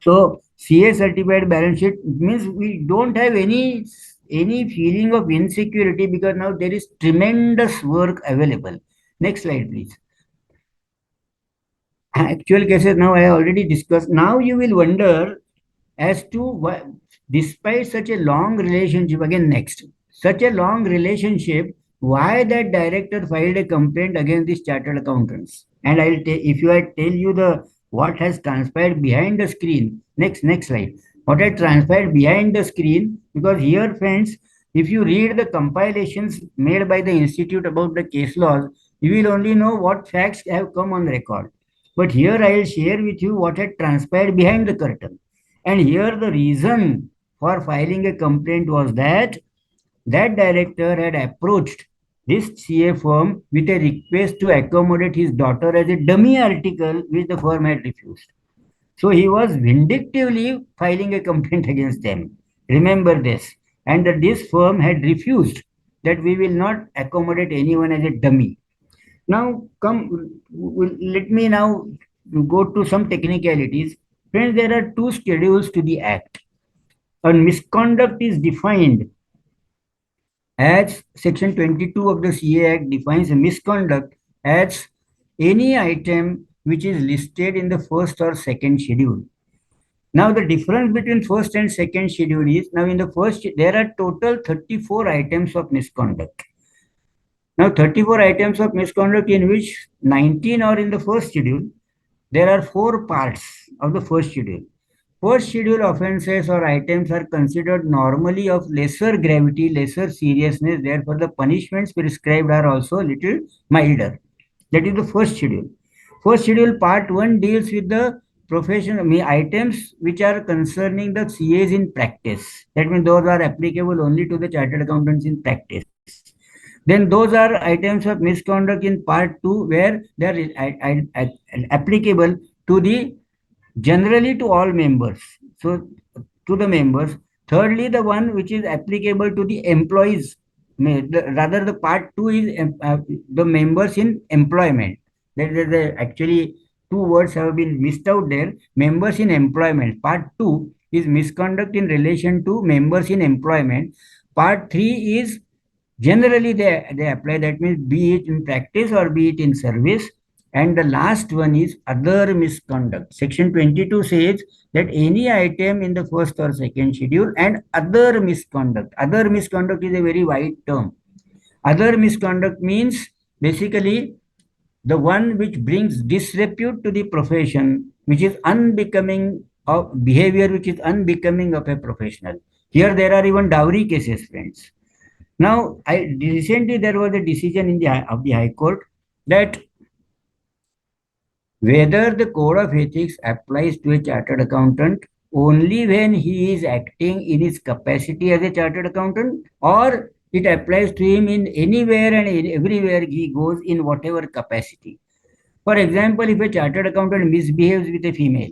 So CA certified balance sheet means we don't have any feeling of insecurity because now there is tremendous work available. Next slide, please. Actual cases now I already discussed. Now you will wonder as to why, despite such a long relationship, again next, such a long relationship, why that director filed a complaint against these chartered accountants. And if I tell you what has transpired behind the screen, next slide, what had transpired behind the screen, because here, friends, if you read the compilations made by the institute about the case laws, you will only know what facts have come on record. But here I will share with you what had transpired behind the curtain. And here the reason for filing a complaint was that director had approached this CA firm with a request to accommodate his daughter as a dummy article, which the firm had refused. So he was vindictively filing a complaint against them. Remember this. And that this firm had refused that we will not accommodate anyone as a dummy. Now, let me now go to some technicalities. Friends, there are two schedules to the Act. A misconduct is defined as Section 22 of the CA Act defines a misconduct as any item which is listed in the first or second schedule. Now, the difference between first and second schedule is, now in the first, there are total 34 items of misconduct. Now, 34 items of misconduct in which 19 are in the first schedule. There are 4 parts of the first schedule. first schedule offenses or items are considered normally of lesser gravity, lesser seriousness. Therefore, the punishments prescribed are also a little milder. That is the first schedule. First schedule part 1 deals with the items which are concerning the CAs in practice. That means those are applicable only to the chartered accountants in practice. Then those are items of misconduct in part 2 where they are applicable to the generally to all members. So to the members. Thirdly, the one which is applicable to the employees. Rather, the part 2 is the members in employment. Actually, two words have been missed out there. Members in employment. Part 2 is misconduct in relation to members in employment. Part 3 is generally they apply, that means be it in practice or be it in service. And the last one is other misconduct. Section 22 says that any item in the first or second schedule and other misconduct. Other misconduct is a very wide term. Other misconduct means basically the one which brings disrepute to the profession, which is unbecoming of behavior, which is unbecoming of a professional. Here there are even dowry cases, friends. Now, recently there was a decision of the High Court that whether the code of ethics applies to a chartered accountant only when he is acting in his capacity as a chartered accountant, or it applies to him in anywhere and everywhere he goes in whatever capacity. For example, if a chartered accountant misbehaves with a female,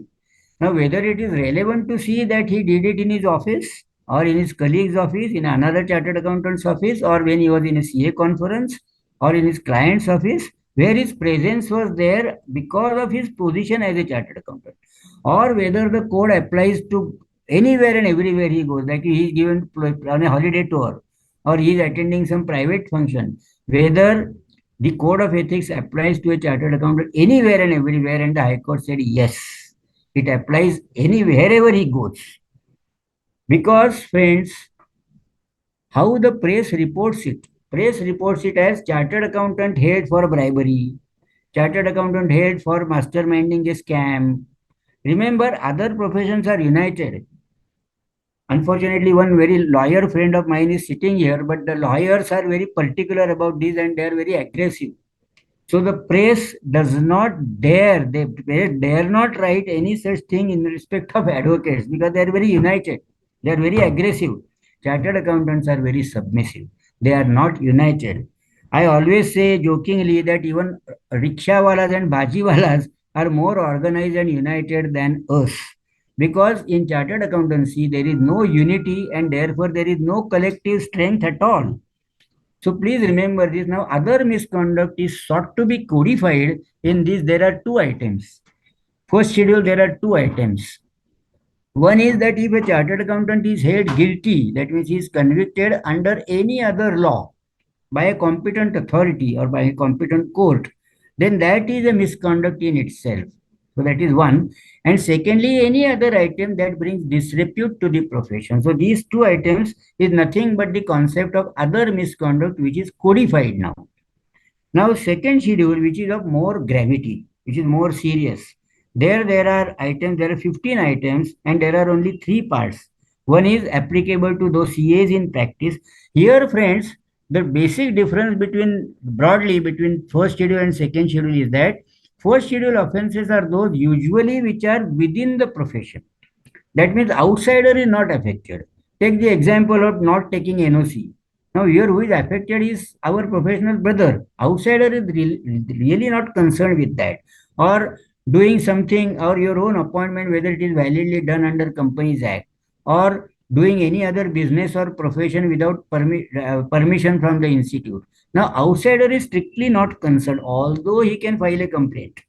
now whether it is relevant to see that he did it in his office or in his colleague's office, in another chartered accountant's office, or when he was in a CA conference or in his client's office, where his presence was there because of his position as a chartered accountant, or whether the code applies to anywhere and everywhere he goes, like he is given on a holiday tour or he is attending some private function, whether the code of ethics applies to a chartered accountant anywhere and everywhere, and the High Court said yes, it applies wherever he goes. Because, friends, how the press reports it? Press reports it as chartered accountant held for bribery, chartered accountant held for masterminding a scam. Remember, other professions are united. Unfortunately, one very lawyer friend of mine is sitting here, but the lawyers are very particular about this and they are very aggressive. So the press does not dare, they dare not write any such thing in respect of advocates because they are very united. They are very aggressive. Chartered accountants are very submissive. They are not united. I always say jokingly that even rickshawalas and bajiwalas are more organized and united than us. Because in chartered accountancy, there is no unity and therefore there is no collective strength at all. So please remember this. Now, other misconduct is sought to be codified in this. There are two items. First schedule, there are two items. One is that if a chartered accountant is held guilty, that means he is convicted under any other law by a competent authority or by a competent court, then that is a misconduct in itself. So that is one. And secondly, any other item that brings disrepute to the profession. So these two items is nothing but the concept of other misconduct, which is codified now. Now, second schedule, which is of more gravity, which is more serious. There are items, there are 15 items, and there are only 3 parts. One is applicable to those CAs in practice. Here, friends, the basic difference broadly between first schedule and second schedule is that first schedule offenses are those usually which are within the profession. That means outsider is not affected. Take the example of not taking NOC. Now here who is affected is our professional brother. Outsider is really not concerned with that. Or doing something or your own appointment, whether it is validly done under Companies Act, or doing any other business or profession without permission from the institute. Now outsider is strictly not concerned, although he can file a complaint.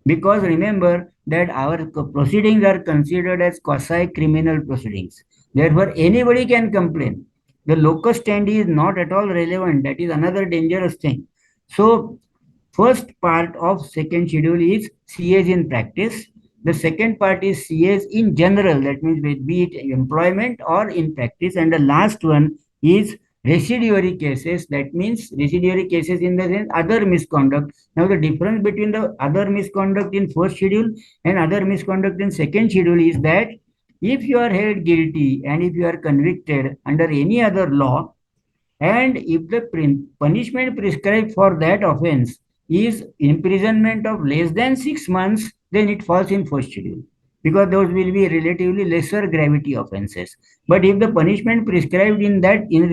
Because remember that our proceedings are considered as quasi-criminal proceedings. Therefore, anybody can complain. The locus standi is not at all relevant. That is another dangerous thing. So, first part of second schedule is CAs in practice. The second part is CAs in general. That means be it employment or in practice. And the last one is residuary cases. That means residuary cases in the sense other misconduct. Now the difference between the other misconduct in first schedule and other misconduct in second schedule is that if you are held guilty and if you are convicted under any other law, and if the punishment prescribed for that offense is imprisonment of less than 6 months, then it falls in first schedule because those will be relatively lesser gravity offenses. But if the punishment prescribed in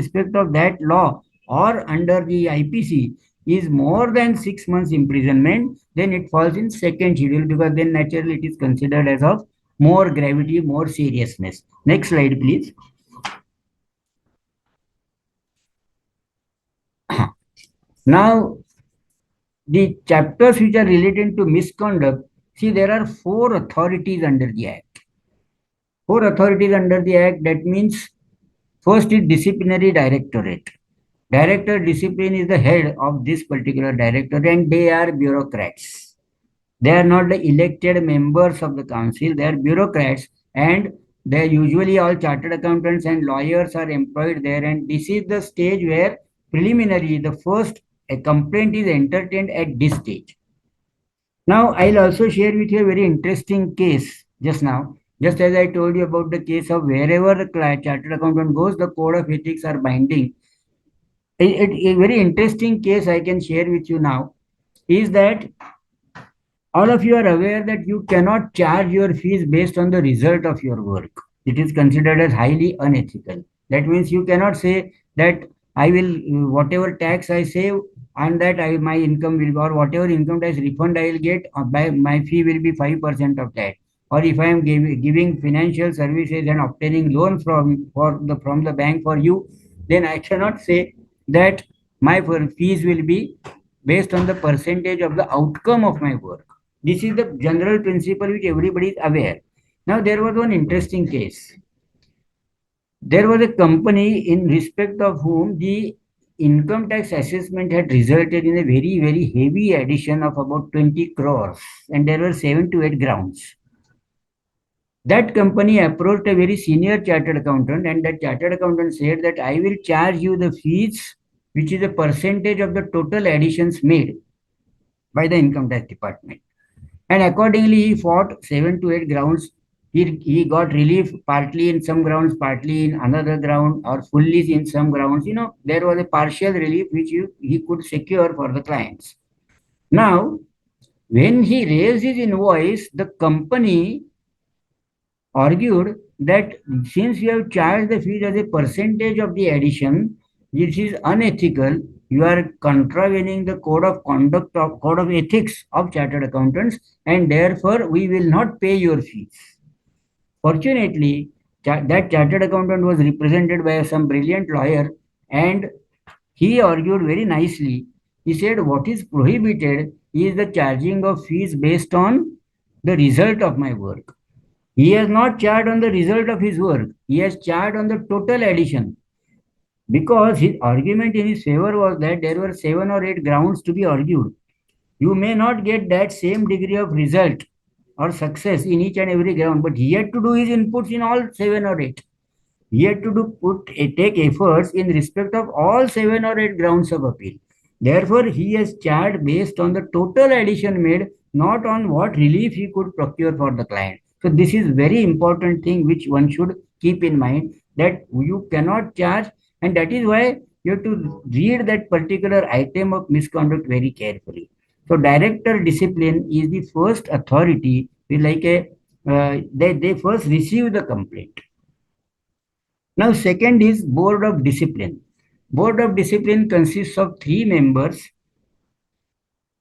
respect of that law or under the IPC is more than 6 months imprisonment, then it falls in second schedule because then naturally it is considered as of more gravity, more seriousness. Next slide, please. Now, the chapters which are related to misconduct, see, there are 4 authorities under the Act. 4 authorities under the Act, that means first is Disciplinary Directorate. Director Discipline is the head of this particular directorate, and they are bureaucrats. They are not the elected members of the council, they are bureaucrats, and they usually all chartered accountants and lawyers are employed there. And this is the stage where preliminary, the first a complaint is entertained at this stage. Now, I'll also share with you a very interesting case just now. Just as I told you about the case of wherever the chartered accountant goes, the code of ethics are binding. A very interesting case I can share with you now is that all of you are aware that you cannot charge your fees based on the result of your work. It is considered as highly unethical. That means you cannot say that I will, whatever tax I save, and that my income will, or whatever income tax refund I will get, by my fee will be 5% of that. Or if I am giving financial services and obtaining loan from the bank for you, then I cannot say that my fees will be based on the percentage of the outcome of my work. This is the general principle which everybody is aware. Now, there was one interesting case. There was a company in respect of whom the income tax assessment had resulted in a very, very heavy addition of about 20 crores, and there were 7 to 8 grounds. That company approached a very senior chartered accountant, and that chartered accountant said that I will charge you the fees, which is a percentage of the total additions made by the income tax department. And accordingly, he fought 7 to 8 grounds. He got relief partly in some grounds, partly in another ground, or fully in some grounds. There was a partial relief which he could secure for the clients. Now, when he raised his invoice, the company argued that since you have charged the fees as a percentage of the addition, this is unethical. You are contravening the code of ethics of chartered accountants, and therefore we will not pay your fees. Fortunately, that chartered accountant was represented by some brilliant lawyer, and he argued very nicely. He said what is prohibited is the charging of fees based on the result of my work. He has not charged on the result of his work. He has charged on the total addition. Because his argument in his favor was that there were 7 or 8 grounds to be argued. You may not get that same degree of result or success in each and every ground, but he had to do his inputs in all 7 or 8. He had to take efforts in respect of all 7 or 8 grounds of appeal. Therefore, he has charged based on the total addition made, not on what relief he could procure for the client. So this is very important thing which one should keep in mind, that you cannot charge, and that is why you have to read that particular item of misconduct very carefully. So director discipline is the first authority, they first receive the complaint. Now, second is Board of Discipline. Board of Discipline consists of 3 members.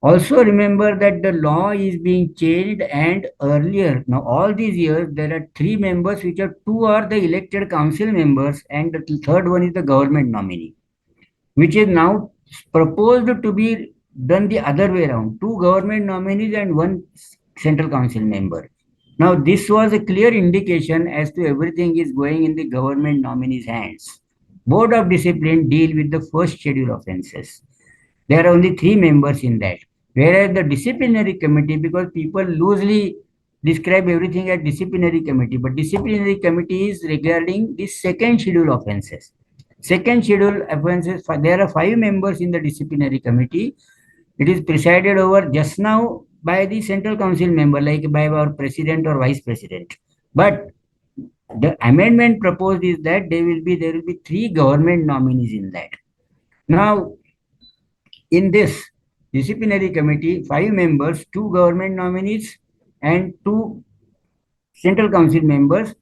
Also remember that the law is being changed, and earlier, now all these years, there are 3 members, which are 2 are the elected council members, and the third one is the government nominee, which is now proposed to be done the other way around. 2 government nominees and 1 central council member. Now, this was a clear indication as to everything is going in the government nominee's hands. Board of Discipline deal with the first schedule offenses. There are only 3 members in that. Whereas the disciplinary committee, because people loosely describe everything as disciplinary committee, but disciplinary committee is regarding the second schedule offenses. Second schedule offenses, there are 5 members in the disciplinary committee. It is presided over just now by the central council member, like by our president or vice president. But The amendment proposed is that there will be 3 government nominees in that. Now, in this disciplinary committee, 5 members, 2 government nominees and 2 central council members.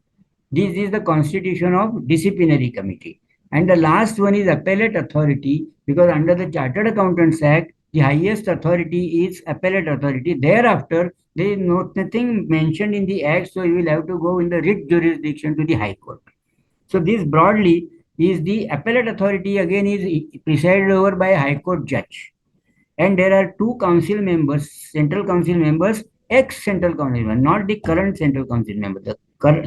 This is the constitution of disciplinary committee. And the last one is appellate authority, because under the Chartered Accountants Act, the highest authority is appellate authority. Thereafter, there is nothing mentioned in the act, so you will have to go in the writ jurisdiction to the High Court. So this broadly is the appellate authority again is presided over by a High Court judge. And there are 2 council members, central council members, ex-central council members, not the current central council members, the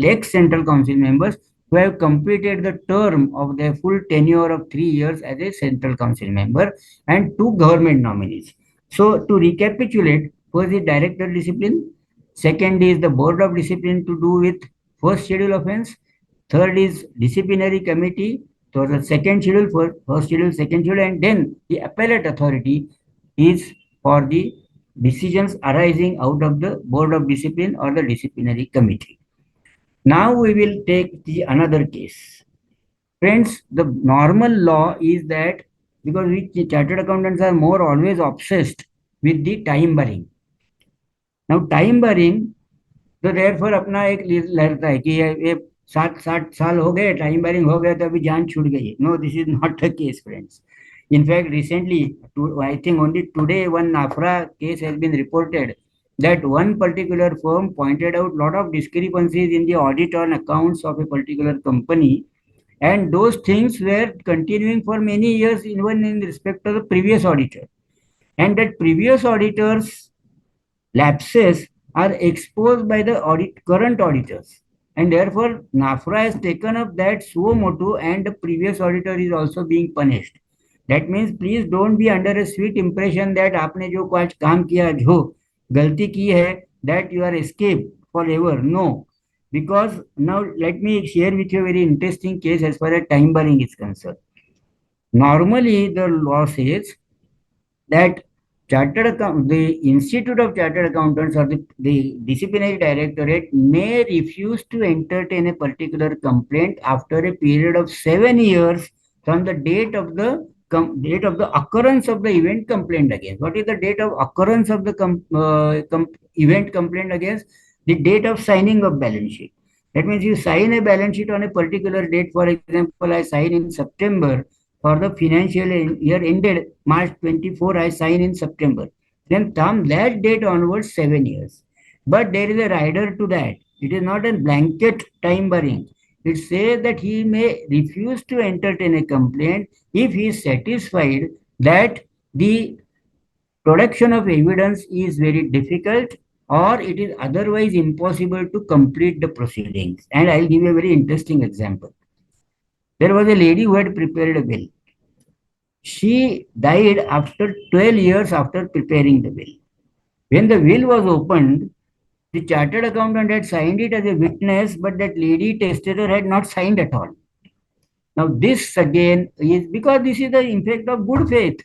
ex-central council members who have completed the term of their full tenure of 3 years as a central council member, and 2 government nominees. So to recapitulate, first is director discipline, second is the board of discipline to do with first schedule offense, third is disciplinary committee, so the second schedule, first schedule, second schedule, and then the appellate authority is for the decisions arising out of the board of discipline or the disciplinary committee. Now we will take the another case. Friends, the normal law is that because we chartered accountants are more always obsessed with the time barring. Now time barring, तो therefore अपना एक लगता है कि ये 7 साल हो गए, टाइम बैरिंग हो गया तो अभी जान छूट गई. No, this is not the case, friends. In fact, recently, I think only today, one NAFRA case has been reported that one particular firm pointed out a lot of discrepancies in the audit on accounts of a particular company, and those things were continuing for many years, even in respect to the previous auditor. And that previous auditor's lapses are exposed by the current auditors. And therefore, NAFRA has taken up that suo motu, and the previous auditor is also being punished. That means please don't be under a sweet impression that आपने जो कुछ काम किया, जो गलती की है, that you are escaped forever. No, because now let me share with you a very interesting case as far as time barring is concerned. Normally, the law says that the Institute of Chartered Accountants or the Disciplinary Directorate may refuse to entertain a particular complaint after a period of 7 years from the date of the occurrence of the event complained against. What is the date of occurrence of the event complained against? The date of signing of balance sheet. That means you sign a balance sheet on a particular date. For example, I sign in September. For the financial year ended March 24, I sign in September. Then from that date onwards, 7 years. But there is a rider to that. It is not a blanket time barring. It says that he may refuse to entertain a complaint if he is satisfied that the production of evidence is very difficult or it is otherwise impossible to complete the proceedings. And I'll give you a very interesting example. There was a lady who had prepared a will. She died after 12 years after preparing the will. When the will was opened, the chartered accountant had signed it as a witness, but that lady testator had not signed at all. Now this again is because this is the effect of good faith.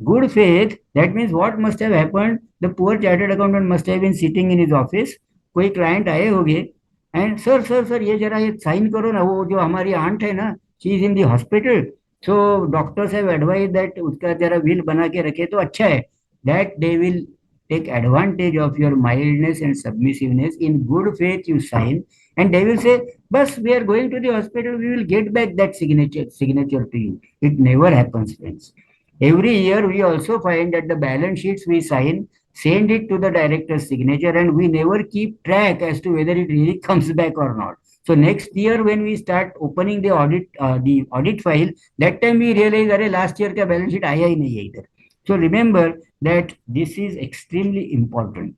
Good faith, that means what must have happened? The poor chartered accountant must have been sitting in his office. कोई client आए होंगे and sir, ये जरा ये sign करो ना, वो जो हमारी aunt है ना, she is in the hospital. So doctors have advised that उसका जरा will बना के रखे तो अच्छा है. That they will take advantage of your mildness and submissiveness. In good faith you sign, and they will say, "Bas, we are going to the hospital. We will get back that signature to you." It never happens, friends. Every year we also find that the balance sheets we sign, send it to the director's signature, and we never keep track as to whether it really comes back or not. So next year when we start opening the audit file, that time we realize that last year का balance sheet आया ही नहीं है इधर. So remember that this is extremely important.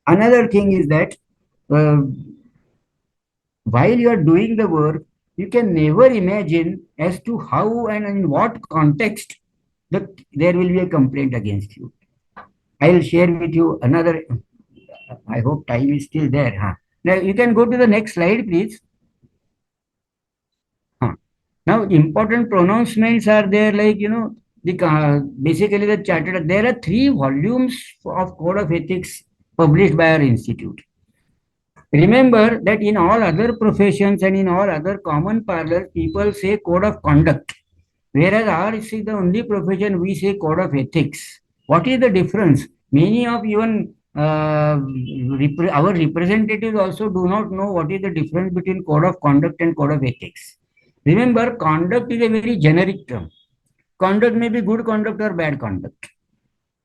Another thing is that while you are doing the work, you can never imagine as to how and in what context that there will be a complaint against you. I will share with you another. I hope time is still there. Huh? Now you can go to the next slide, please. Huh. Now important pronouncements are there, like basically the chartered. There are 3 volumes of Code of Ethics published by our institute. Remember that in all other professions and in all other common parlors, people say code of conduct. Whereas ours is the only profession we say code of ethics. What is the difference? Many of even our representatives also do not know what is the difference between code of conduct and code of ethics. Remember, conduct is a very generic term. Conduct may be good conduct or bad conduct.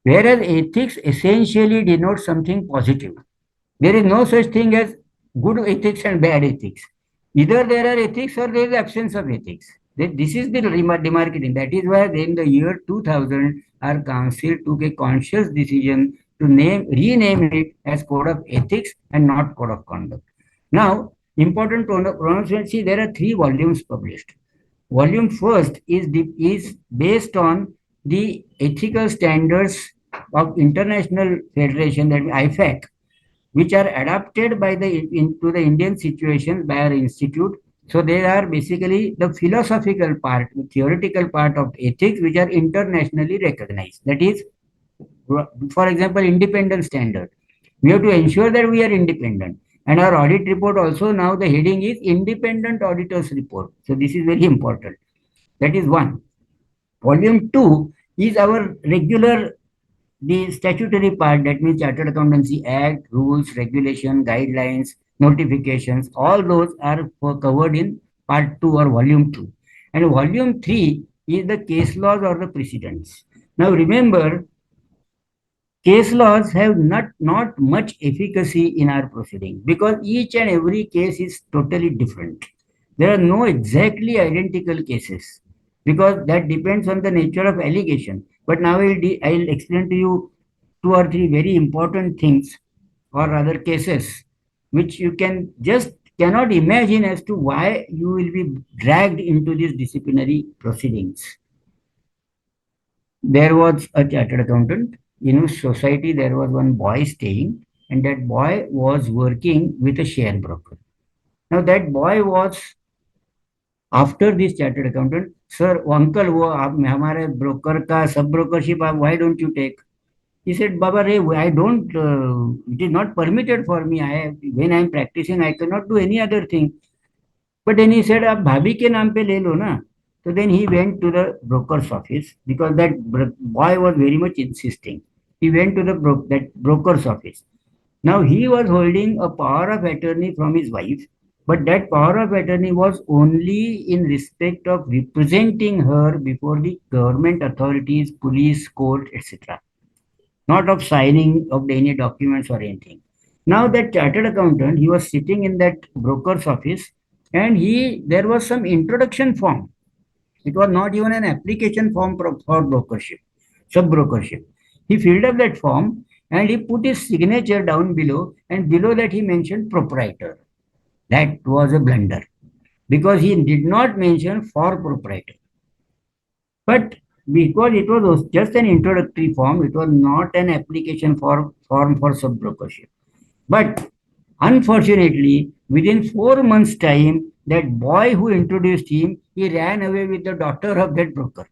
Whereas ethics essentially denotes something positive. There is no such thing as good ethics and bad ethics. Either there are ethics or there is absence of ethics. This is the demarcating. That is why in the year 2000, our council took a conscious decision to rename it as Code of Ethics and not Code of Conduct. Now, important pronouncement, see, there are 3 volumes published. Volume first is based on the ethical standards of International Federation, that IFAC, which are adapted by into the Indian situation by our institute. So they are basically the philosophical part, the theoretical part of ethics, which are internationally recognized. That is, for example, independent standard. We have to ensure that we are independent. And our audit report also, now the heading is Independent Auditor's Report. So this is very important. That is one. Volume 2 is our regular, the statutory part, that means Chartered Accountancy Act, rules, regulation, guidelines, notifications, all those are covered in part 2 or volume 2. And volume 3 is the case laws or the precedents. Now remember, case laws have not much efficacy in our proceeding because each and every case is totally different. There are no exactly identical cases because that depends on the nature of allegation. But now I'll explain to you 2 or 3 very important things or other cases which you cannot imagine as to why you will be dragged into these disciplinary proceedings. There was a chartered accountant in a society. There was one boy staying, and that boy was working with a share broker. Now that boy was, after this chartered accountant, sir, uncle, वो आप हमारे broker का sub brokership why don't you take? He said, Baba Ray, I don't, it is not permitted for me. When I am practicing, I cannot do any other thing. But then he said, आप भाभी के नाम पे ले लो ना. So then he went to the broker's office because that boy was very much insisting. He went to that broker's office. Now he was holding a power of attorney from his wife, but that power of attorney was only in respect of representing her before the government authorities, police, court, etc. Not of signing of any documents or anything. Now that chartered accountant, he was sitting in that broker's office, and there was some introduction form. It was not even an application form for brokership, sub-brokership. He filled up that form and he put his signature down below, and below that he mentioned proprietor. That was a blunder because he did not mention for proprietor. But because it was just an introductory form, it was not an application form for sub-brokership. But unfortunately, within 4 months' time, that boy who introduced him, he ran away with the daughter of that broker.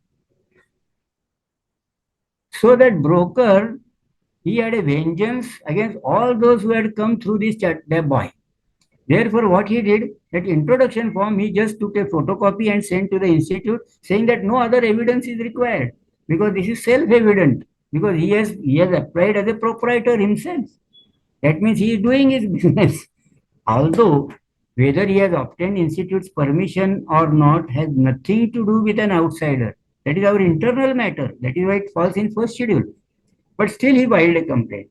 So that broker, he had a vengeance against all those who had come through that boy. Therefore, what he did, that introduction form, he just took a photocopy and sent to the institute saying that no other evidence is required because this is self-evident because he has applied as a proprietor himself. That means he is doing his business. Although whether he has obtained institute's permission or not has nothing to do with an outsider. That is our internal matter. That is why it falls in first schedule. But still he filed a complaint.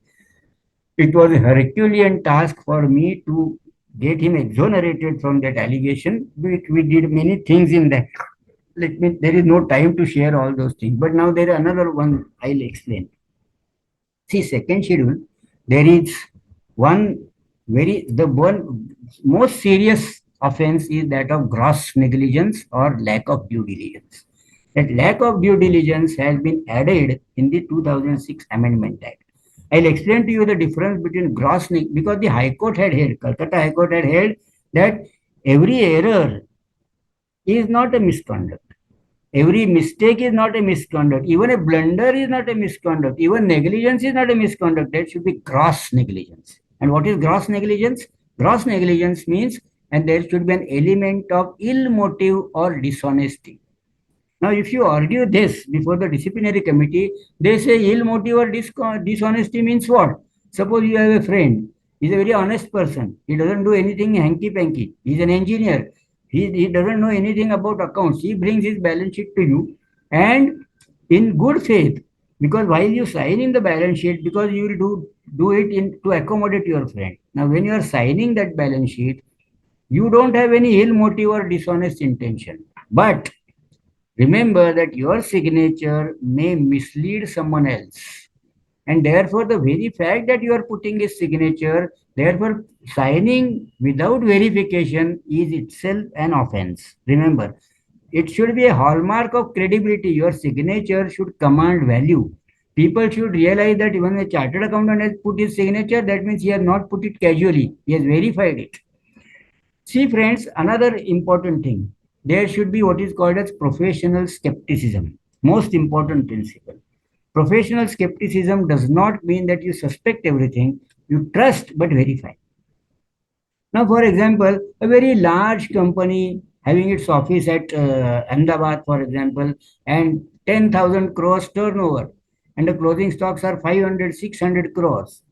It was a Herculean task for me to get him exonerated from that allegation. We did many things in that. There is no time to share all those things. But now there is another one I'll explain. See, second schedule, there is the one most serious offense is that of gross negligence or lack of due diligence. That lack of due diligence has been added in the 2006 Amendment Act. I'll explain to you the difference between gross negligence because the High Court had held, Calcutta High Court had held that every error is not a misconduct. Every mistake is not a misconduct. Even a blunder is not a misconduct. Even negligence is not a misconduct. That should be gross negligence. And what is gross negligence? Gross negligence means, and there should be an element of ill motive or dishonesty. Now, if you argue this before the disciplinary committee, they say ill motive or dishonesty means what? Suppose you have a friend, he's a very honest person, he doesn't do anything hanky panky, he's an engineer, he doesn't know anything about accounts, he brings his balance sheet to you, and in good faith, because while you sign in the balance sheet, because you will do it in to accommodate your friend. Now, when you are signing that balance sheet, you don't have any ill motive or dishonest intention. But remember that your signature may mislead someone else. And therefore, the very fact that you are putting a signature, therefore, signing without verification is itself an offense. Remember, it should be a hallmark of credibility. Your signature should command value. People should realize that even a chartered accountant has put his signature, that means he has not put it casually, he has verified it. See, friends, another important thing. There should be what is called as professional skepticism. Most important principle. Professional skepticism does not mean that you suspect everything, you trust but verify. Now, for example, a very large company having its office at Ahmedabad, for example, and 10,000 crores turnover, and the closing stocks are 500, 600 crores.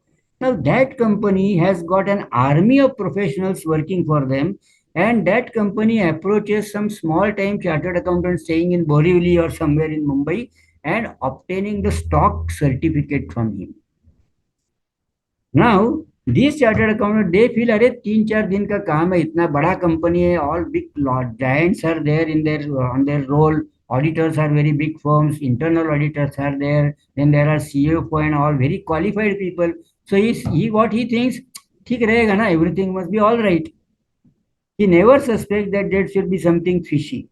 Now, that company has got an army of professionals working for them, and that company approaches some small time chartered accountant staying in Borivali or somewhere in Mumbai and obtaining the stock certificate from him. Now, these chartered accountant, they feel, अरे 3-4 दिन का काम है, इतना बड़ा company है, all big giants are there in their on their role, auditors are very big firms, internal auditors are there, then there are CFO and all very qualified people. So he what he thinks, ठीक रहेगा ना, everything must be all right. He never suspects that there should be something fishy.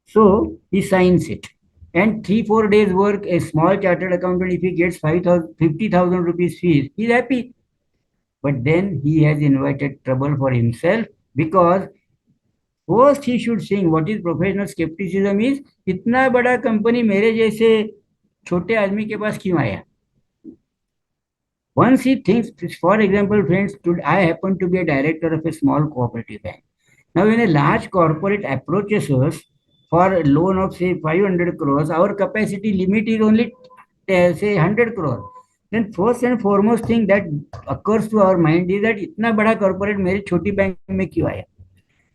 So he signs it. And 3-4 days work, a small chartered accountant, if he gets 50,000 rupees fees, he's happy. But then he has invited trouble for himself, because first he should think what is professional skepticism is, इतना बड़ा company मेरे जैसे छोटे आदमी के पास क्यों आया? Once he thinks, for example, friends, I happen to be a director of a small cooperative bank. Now, when a large corporate approaches us for a loan of say 500 crores, our capacity limit is only say 100 crores. Then first and foremost thing that occurs to our mind is that इतना बड़ा corporate मेरे छोटी bank में क्यों आया?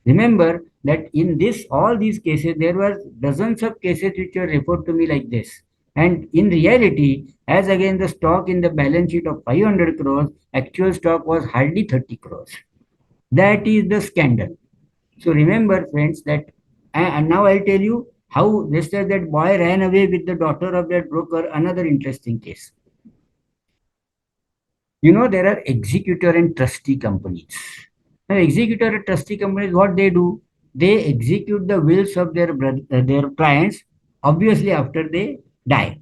Remember that in all these cases, there were dozens of cases which were referred to me like this. And in reality, as again the stock in the balance sheet of 500 crores, actual stock was hardly 30 crores. That is the scandal. So remember, friends, that, and now I'll tell you how just as that boy ran away with the daughter of that broker, another interesting case. You know, there are executor and trustee companies. Now, executor and trustee companies, what they do? They execute the wills of their clients, obviously after they die.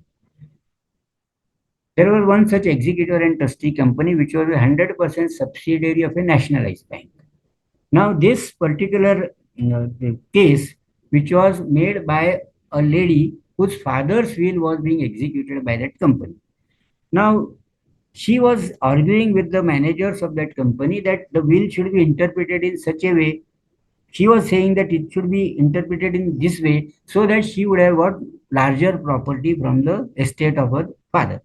There was one such executor and trustee company which was a 100% subsidiary of a nationalized bank. Now, this particular the case, which was made by a lady whose father's will was being executed by that company. Now, she was arguing with the managers of that company that the will should be interpreted in such a way. She was saying that it should be interpreted in this way so that she would have got larger property from the estate of her father.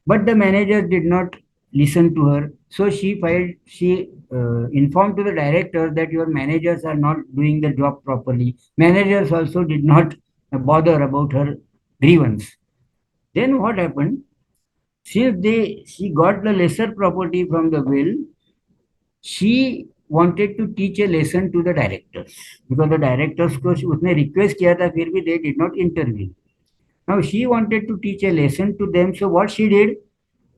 But the manager did not listen to her. So she informed to the director that your managers are not doing the job properly. Managers also did not bother about her grievance. Then what happened? Since she got the lesser property from the will, she wanted to teach a lesson to the directors, because the directors को उसने request किया था, फिर भी they did not intervene. Now she wanted to teach a lesson to them. So what she did,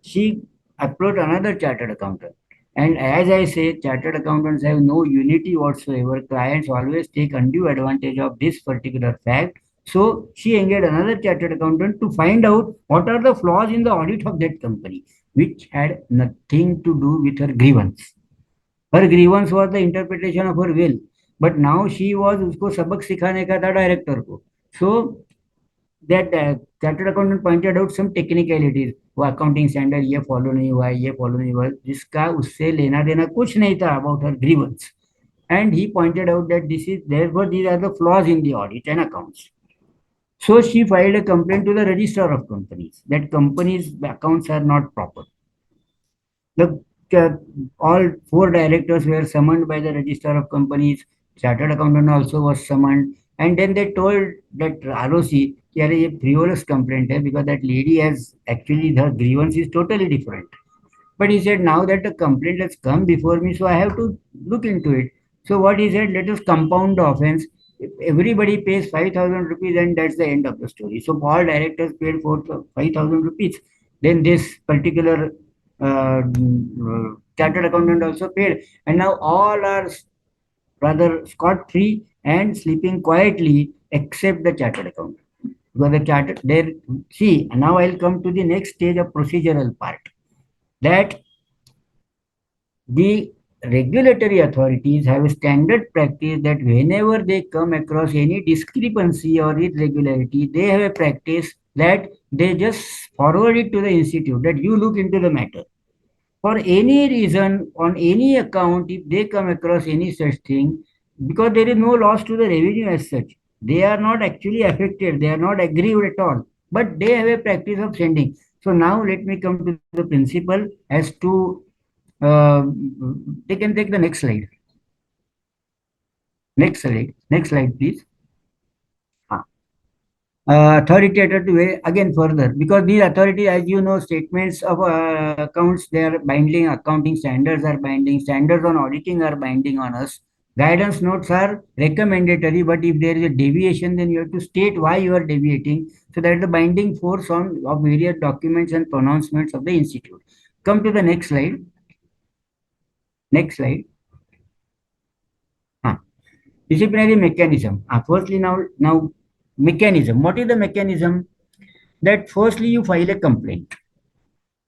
she approached another chartered accountant. And as I say, chartered accountants have no unity whatsoever. Clients always take undue advantage of this particular fact. So she engaged another chartered accountant to find out what are the flaws in the audit of that company, which had nothing to do with her grievance. Her grievance was the interpretation of her will. But now she was उसको सबक सिखाने का था director को. So that chartered accountant pointed out some technicalities. वो accounting standard ये follow नहीं हुआ, ये फॉलो नहीं हुआ, जिसका उससे लेना देना कुछ नहीं था about her grievance. And he pointed out that this is therefore these are the flaws in the audit and accounts. So she filed a complaint to the registrar of companies that companies' accounts are not proper. The all four directors were summoned by the registrar of companies. Chartered accountant also was summoned, and then they told that ROC that a frivolous complaint hai because that lady has actually her grievance is totally different. But he said, now that the complaint has come before me, so I have to look into it. So what he said, let us compound the offense. If everybody pays 5,000 rupees and that's the end of the story. So all directors paid for 5,000 rupees. Then this particular chartered accountant also paid. And now all are rather scot-free and sleeping quietly except the chartered accountant. Because the chartered, there, see, now I'll come to the next stage of procedural part. That the regulatory authorities have a standard practice that whenever they come across any discrepancy or irregularity, they have a practice that they just forward it to the institute that you look into the matter. For any reason, on any account, if they come across any such thing, because there is no loss to the revenue as such, they are not actually affected, they are not aggrieved at all, but they have a practice of sending. So now let me come to the principle as to uh, they can take the next slide. Next slide, please. Authoritative way again further because these authority, as you know, statements of accounts, they are binding. Accounting standards are binding. Standards on auditing are binding on us. Guidance notes are recommendatory, but if there is a deviation, then you have to state why you are deviating. So that is the binding force on of various documents and pronouncements of the institute. Come to the next slide. Next slide. Disciplinary mechanism. Firstly, now mechanism. What is the mechanism? That firstly you file a complaint.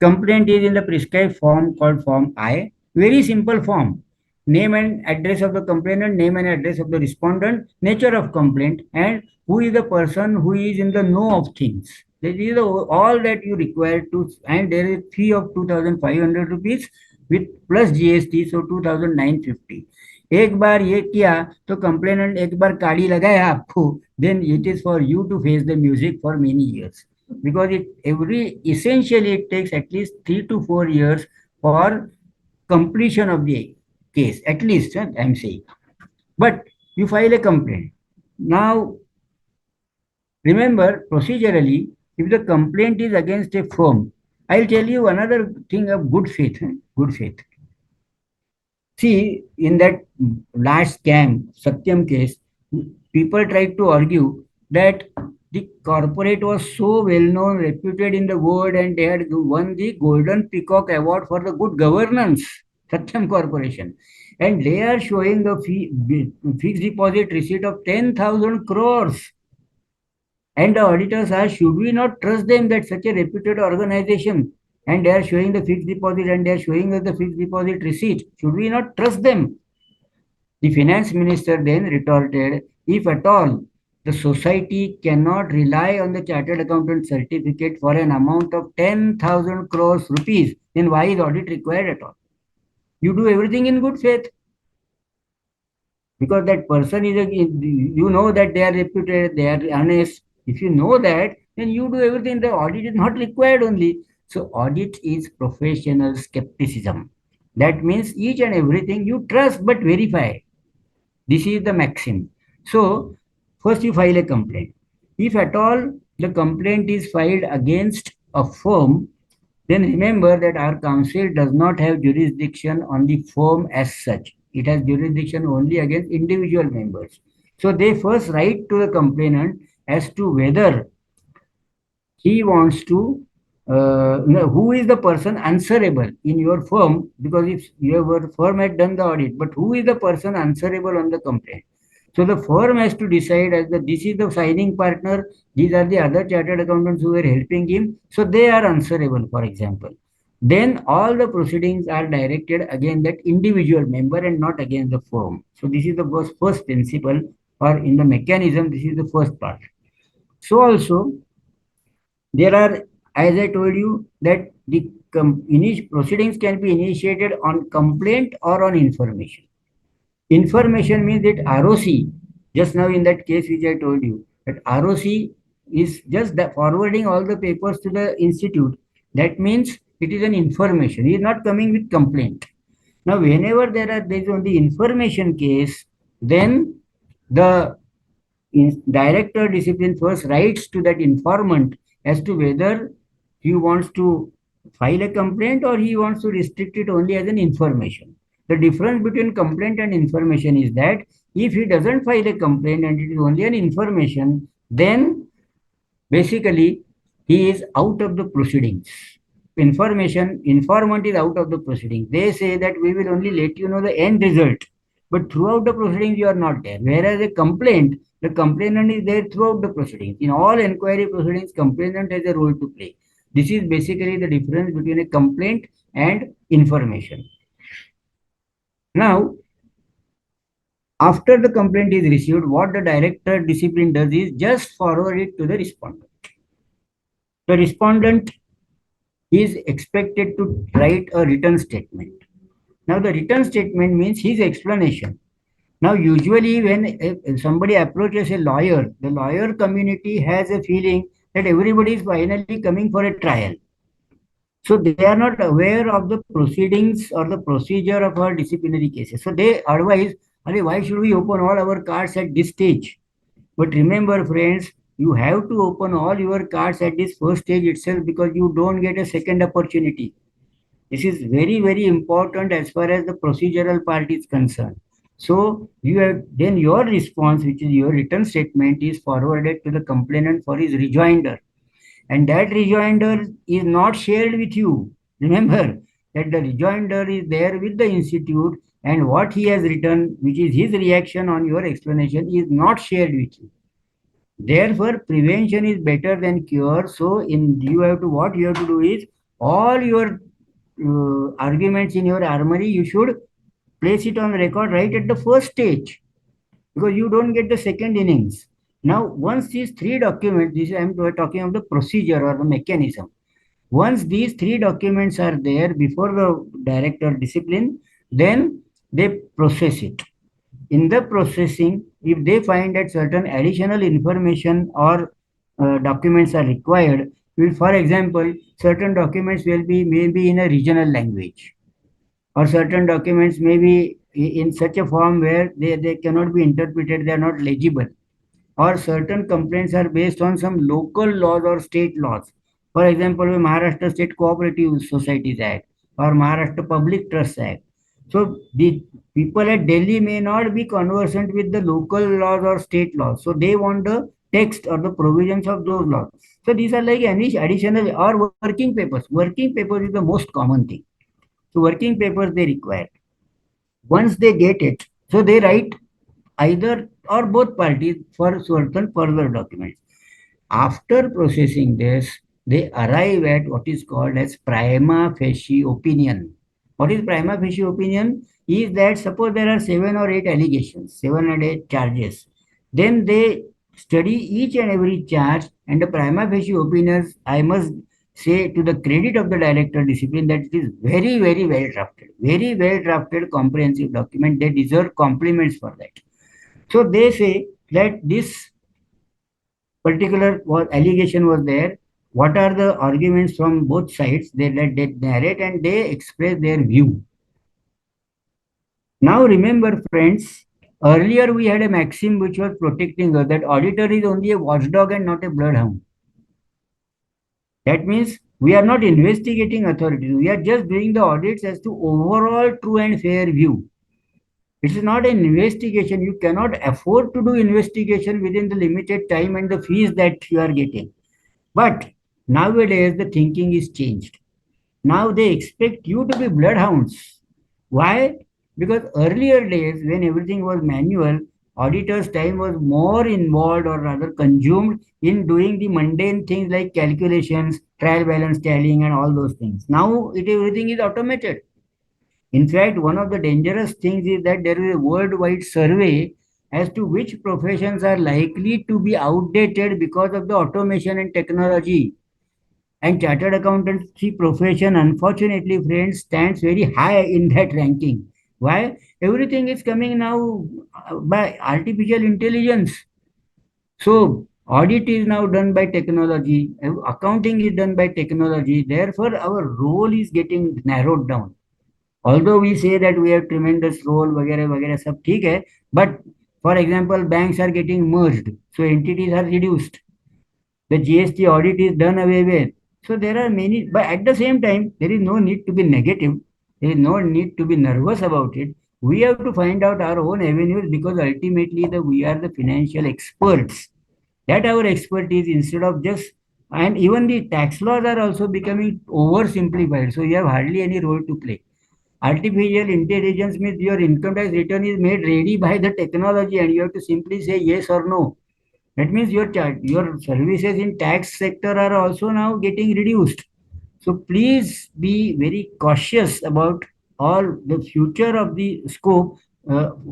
Complaint is in the prescribed form called Form I. Very simple form. Name and address of the complainant, name and address of the respondent, nature of complaint, and who is the person who is in the know of things. This is all that you require to, and there is a fee of 2,500 rupees with plus GST, so 2,950. एक बार ये किया तो complainant एक बार काड़ी लगाया आपको, then it is for you to face the music for many years because essentially it takes at least 3 to 4 years for completion of the case, at least I'm saying. But you file a complaint. Now remember procedurally, if the complaint is against a firm, I'll tell you another thing of good faith. Good faith. See, in that last scam, Satyam case, people tried to argue that the corporate was so well known, reputed in the world, and they had won the Golden Peacock Award for the good governance, Satyam Corporation. And they are showing the fixed deposit receipt of 10,000 crores. And the auditors asked, should we not trust them that such a reputed organization and they are showing the fixed deposit and they are showing us the fixed deposit receipt? Should we not trust them? The finance minister then retorted, if at all the society cannot rely on the chartered accountant certificate for an amount of 10,000 crores rupees, then why is audit required at all? You do everything in good faith. Because that person is, you know that they are reputed, they are honest. If you know that, then you do everything. The audit is not required only. So audit is professional skepticism. That means each and everything you trust but verify. This is the maxim. So first you file a complaint. If at all the complaint is filed against a firm, then remember that our council does not have jurisdiction on the firm as such. It has jurisdiction only against individual members. So they first write to the complainant as to whether he wants to, who is the person answerable in your firm, because if your firm had done the audit, but who is the person answerable on the complaint? So the firm has to decide as this is the signing partner, these are the other chartered accountants who were helping him, so they are answerable, for example. Then all the proceedings are directed against that individual member and not against the firm. So this is the first principle, or in the mechanism, this is the first part. So also, there are as I told you, that the proceedings can be initiated on complaint or on information. Information means that ROC, just now in that case which I told you, that ROC is just forwarding all the papers to the institute. That means it is an information. He is not coming with complaint. Now, whenever there is only information case, then the director discipline first writes to that informant as to whether he wants to file a complaint or he wants to restrict it only as an information. The difference between complaint and information is that if he doesn't file a complaint and it is only an information, then basically he is out of the proceedings. Informant is out of the proceedings. They say that we will only let you know the end result, but throughout the proceedings you are not there. Whereas a complaint, the complainant is there throughout the proceedings. In all inquiry proceedings, complainant has a role to play. This is basically the difference between a complaint and information. Now, after the complaint is received, what the director discipline does is just forward it to the respondent. The respondent is expected to write a written statement. Now, the written statement means his explanation. Now, usually when somebody approaches a lawyer, the lawyer community has a feeling that everybody is finally coming for a trial. So they are not aware of the proceedings or the procedure of our disciplinary cases. So they advise, why should we open all our cards at this stage? But remember, friends, you have to open all your cards at this first stage itself because you don't get a second opportunity. This is very, very important as far as the procedural part is concerned. So then your response, which is your written statement, is forwarded to the complainant for his rejoinder. And that rejoinder is not shared with you. Remember that the rejoinder is there with the institute, and what he has written, which is his reaction on your explanation, is not shared with you. Therefore, prevention is better than cure. So, what you have to do is all your arguments in your armory, you should place it on record right at the first stage, because you don't get the second innings. Now, once these three documents, I'm talking of the procedure or the mechanism. Once these three documents are there before the director discipline, then they process it. In the processing, if they find that certain additional information or documents are required, for example, certain documents will be maybe in a regional language, or certain documents may be in such a form where they cannot be interpreted, they are not legible, or certain complaints are based on some local laws or state laws. For example, the Maharashtra State Cooperative Societies Act or Maharashtra Public Trust Act. So the people at Delhi may not be conversant with the local laws or state laws. So they want the text or the provisions of those laws. So these are like any additional or working papers. Working papers is the most common thing. So working papers they require. Once they get it, so they write either or both parties for certain further documents. After processing this, they arrive at what is called as prima facie opinion. What is prima facie opinion? Is that suppose there are 7 or 8 allegations, 7 or 8 charges. Then they study each and every charge, and the prima facie opinions, I must say to the credit of the director discipline, that it is very, very well drafted, comprehensive document. They deserve compliments for that. So they say that this particular allegation was there. What are the arguments from both sides? They narrate and they express their view. Now remember, friends, earlier we had a maxim which was protecting us, that auditor is only a watchdog and not a bloodhound. That means we are not investigating authorities. We are just doing the audits as to overall true and fair view. It is not an investigation. You cannot afford to do investigation within the limited time and the fees that you are getting. But nowadays, the thinking is changed. Now they expect you to be bloodhounds. Why? Because earlier days, when everything was manual, auditors' time was more involved or rather consumed in doing the mundane things like calculations, trial balance tallying, and all those things. Now everything is automated. In fact, one of the dangerous things is that there is a worldwide survey as to which professions are likely to be outdated because of the automation and technology. And chartered accountancy profession, unfortunately, friends, stands very high in that ranking. Why? Everything is coming now by artificial intelligence. So audit is now done by technology, accounting is done by technology. Therefore, our role is getting narrowed down. Although we say that we have tremendous role, वगैरह वगैरह सब ठीक है, but for example, banks are getting merged, so entities are reduced. The GST audit is done away with. So there are many, but at the same time, there is no need to be negative. There is no need to be nervous about it. We have to find out our own avenues because ultimately we are the financial experts. That our expertise instead of just, and even the tax laws are also becoming oversimplified. So you have hardly any role to play. Artificial intelligence means your income tax return is made ready by the technology and you have to simply say yes or no. That means your services in tax sector are also now getting reduced. So please be very cautious about all the future of the scope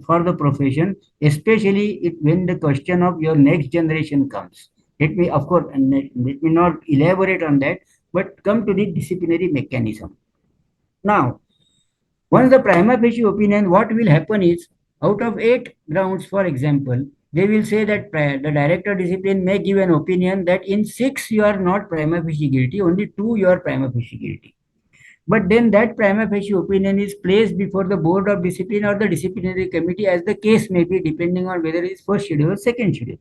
for the profession, especially when the question of your next generation comes. Let me, of course, and let me not elaborate on that, but come to the disciplinary mechanism. Now, once the prima facie opinion, what will happen is, out of 8 grounds, for example, they will say that the director discipline may give an opinion that in 6 you are not prima facie guilty, only 2 you are prima facie guilty. But then that prima facie opinion is placed before the board of discipline or the disciplinary committee as the case may be, depending on whether it is first schedule or second schedule.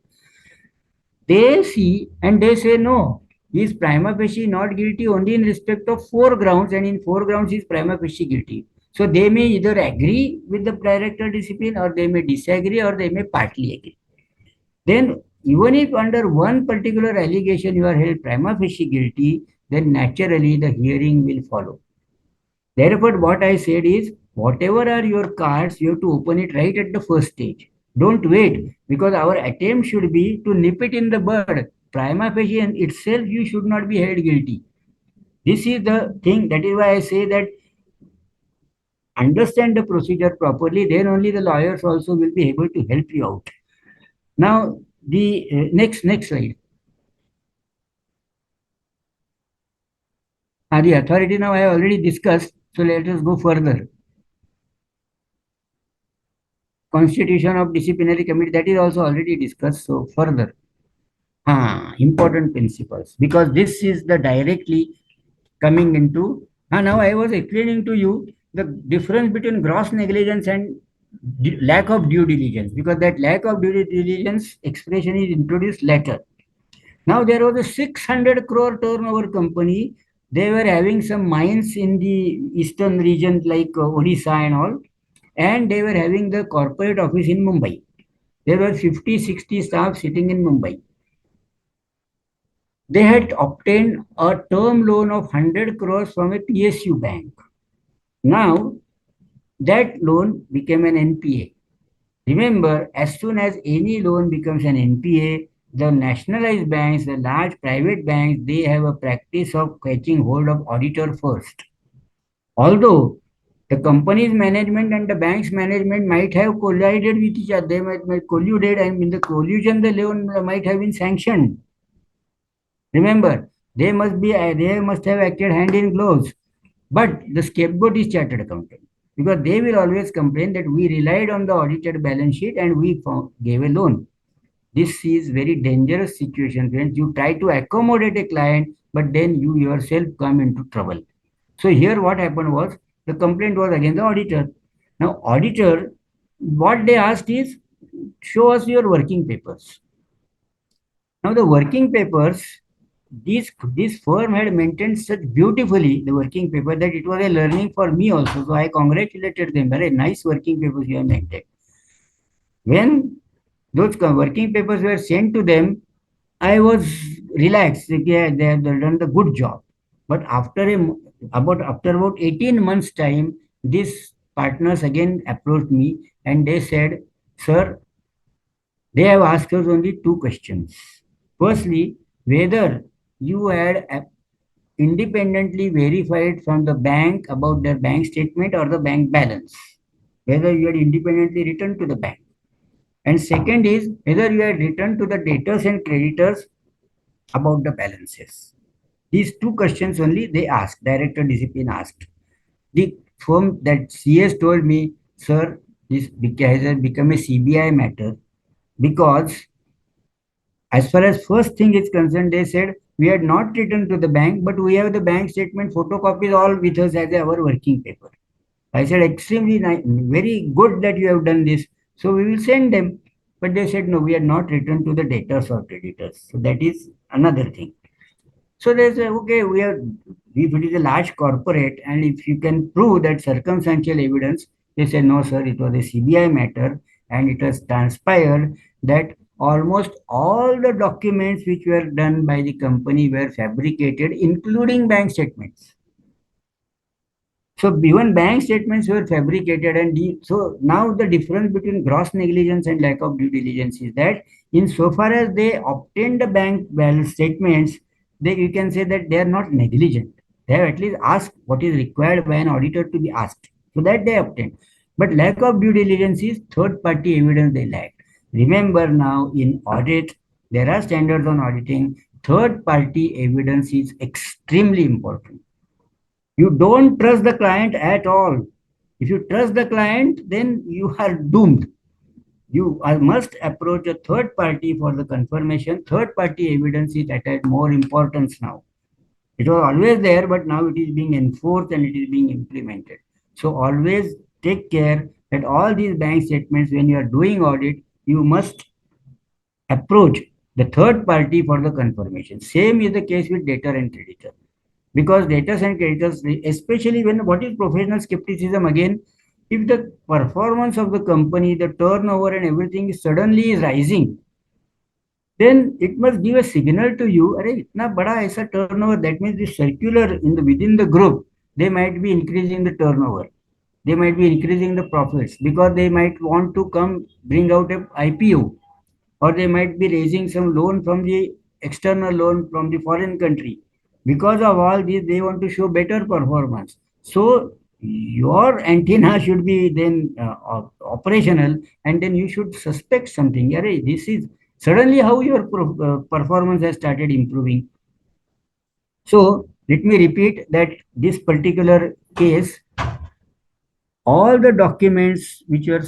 They see and they say no, he is prima facie not guilty only in respect of 4 grounds, and in 4 grounds he is prima facie guilty. So they may either agree with the director discipline or they may disagree or they may partly agree. Then even if under one particular allegation you are held prima facie guilty, then naturally the hearing will follow. Therefore, what I said is, whatever are your cards, you have to open it right at the first stage. Don't wait, because our attempt should be to nip it in the bud. Prima facie in itself, you should not be held guilty. This is the thing. That is why I say that understand the procedure properly. Then only the lawyers also will be able to help you out. Now, the next slide. The authority now I have already discussed. So let us go further. Constitution of disciplinary committee, that is also already discussed. So further, important principles, because this is the directly coming into. Now I was explaining to you the difference between gross negligence and lack of due diligence, because that lack of due diligence expression is introduced later. Now there was a 600 crore turnover company. They were having some mines in the eastern region like Odisha and all, and they were having the corporate office in Mumbai. There were 50, 60 staff sitting in Mumbai. They had obtained a term loan of 100 crores from a PSU bank. Now, that loan became an NPA. Remember, as soon as any loan becomes an NPA, the nationalized banks, the large private banks, they have a practice of catching hold of auditor first. Although the company's management and the bank's management might have collided with each other, they might colluded, and in the collusion, the loan might have been sanctioned. Remember, they must have acted hand in gloves. But the scapegoat is chartered accountant, because they will always complain that we relied on the audited balance sheet and we gave a loan. This is very dangerous situation when you try to accommodate a client, but then you yourself come into trouble. So here what happened was, the complaint was against the auditor. Now auditor, what they asked is, show us your working papers. Now the working papers, this firm had maintained such beautifully the working paper that it was a learning for me also. So I congratulated them. Very nice working papers you have maintained. When those working papers were sent to them, I was relaxed. Yeah, they have done the good job. But after about 18 months time, these partners again approached me and they said, "Sir, they have asked us only 2 questions. Firstly, whether you had independently verified from the bank about their bank statement or the bank balance, whether you had independently returned to the bank. And second is whether you had returned to the debtors and creditors about the balances. These two questions only they asked, director discipline asked. The firm that CS told me, sir, this has become a CBI matter because as far as first thing is concerned, they said we had not written to the bank, but we have the bank statement photocopies all with us as our working paper. I said, extremely nice, very good that you have done this. So we will send them. But they said, no, we are not written to the debtors or creditors. So that is another thing. So they say, okay, if it is a large corporate and if you can prove that circumstantial evidence, they say, no, sir, it was a CBI matter and it has transpired that almost all the documents which were done by the company were fabricated, including bank statements. So even bank statements were fabricated, and so now the difference between gross negligence and lack of due diligence is that insofar as they obtained the bank balance statements, you can say that they are not negligent. They have at least asked what is required by an auditor to be asked, so that they obtained. But lack of due diligence is third-party evidence they lack. Remember now in audit, there are standards on auditing. Third-party evidence is extremely important. You don't trust the client at all. If you trust the client, then you are doomed. You must approach a third party for the confirmation. Third party evidence is at more importance now. It was always there, but now it is being enforced and it is being implemented. So always take care that all these bank statements, when you are doing audit, you must approach the third party for the confirmation. Same is the case with debtor and creditor. Because debtors and creditors, especially when what is professional skepticism again, if the performance of the company, the turnover and everything is suddenly rising, then it must give a signal to you, अरे इतना बड़ा ऐसा turnover, that means the circular within the group, they might be increasing the turnover. They might be increasing the profits because they might want to come bring out a IPO, or they might be raising some loan from the external loan from the foreign country. Because of all this, they want to show better performance. So your antenna should be then operational, and then you should suspect something. This is suddenly how your performance has started improving. So let me repeat that this particular case, all the documents which were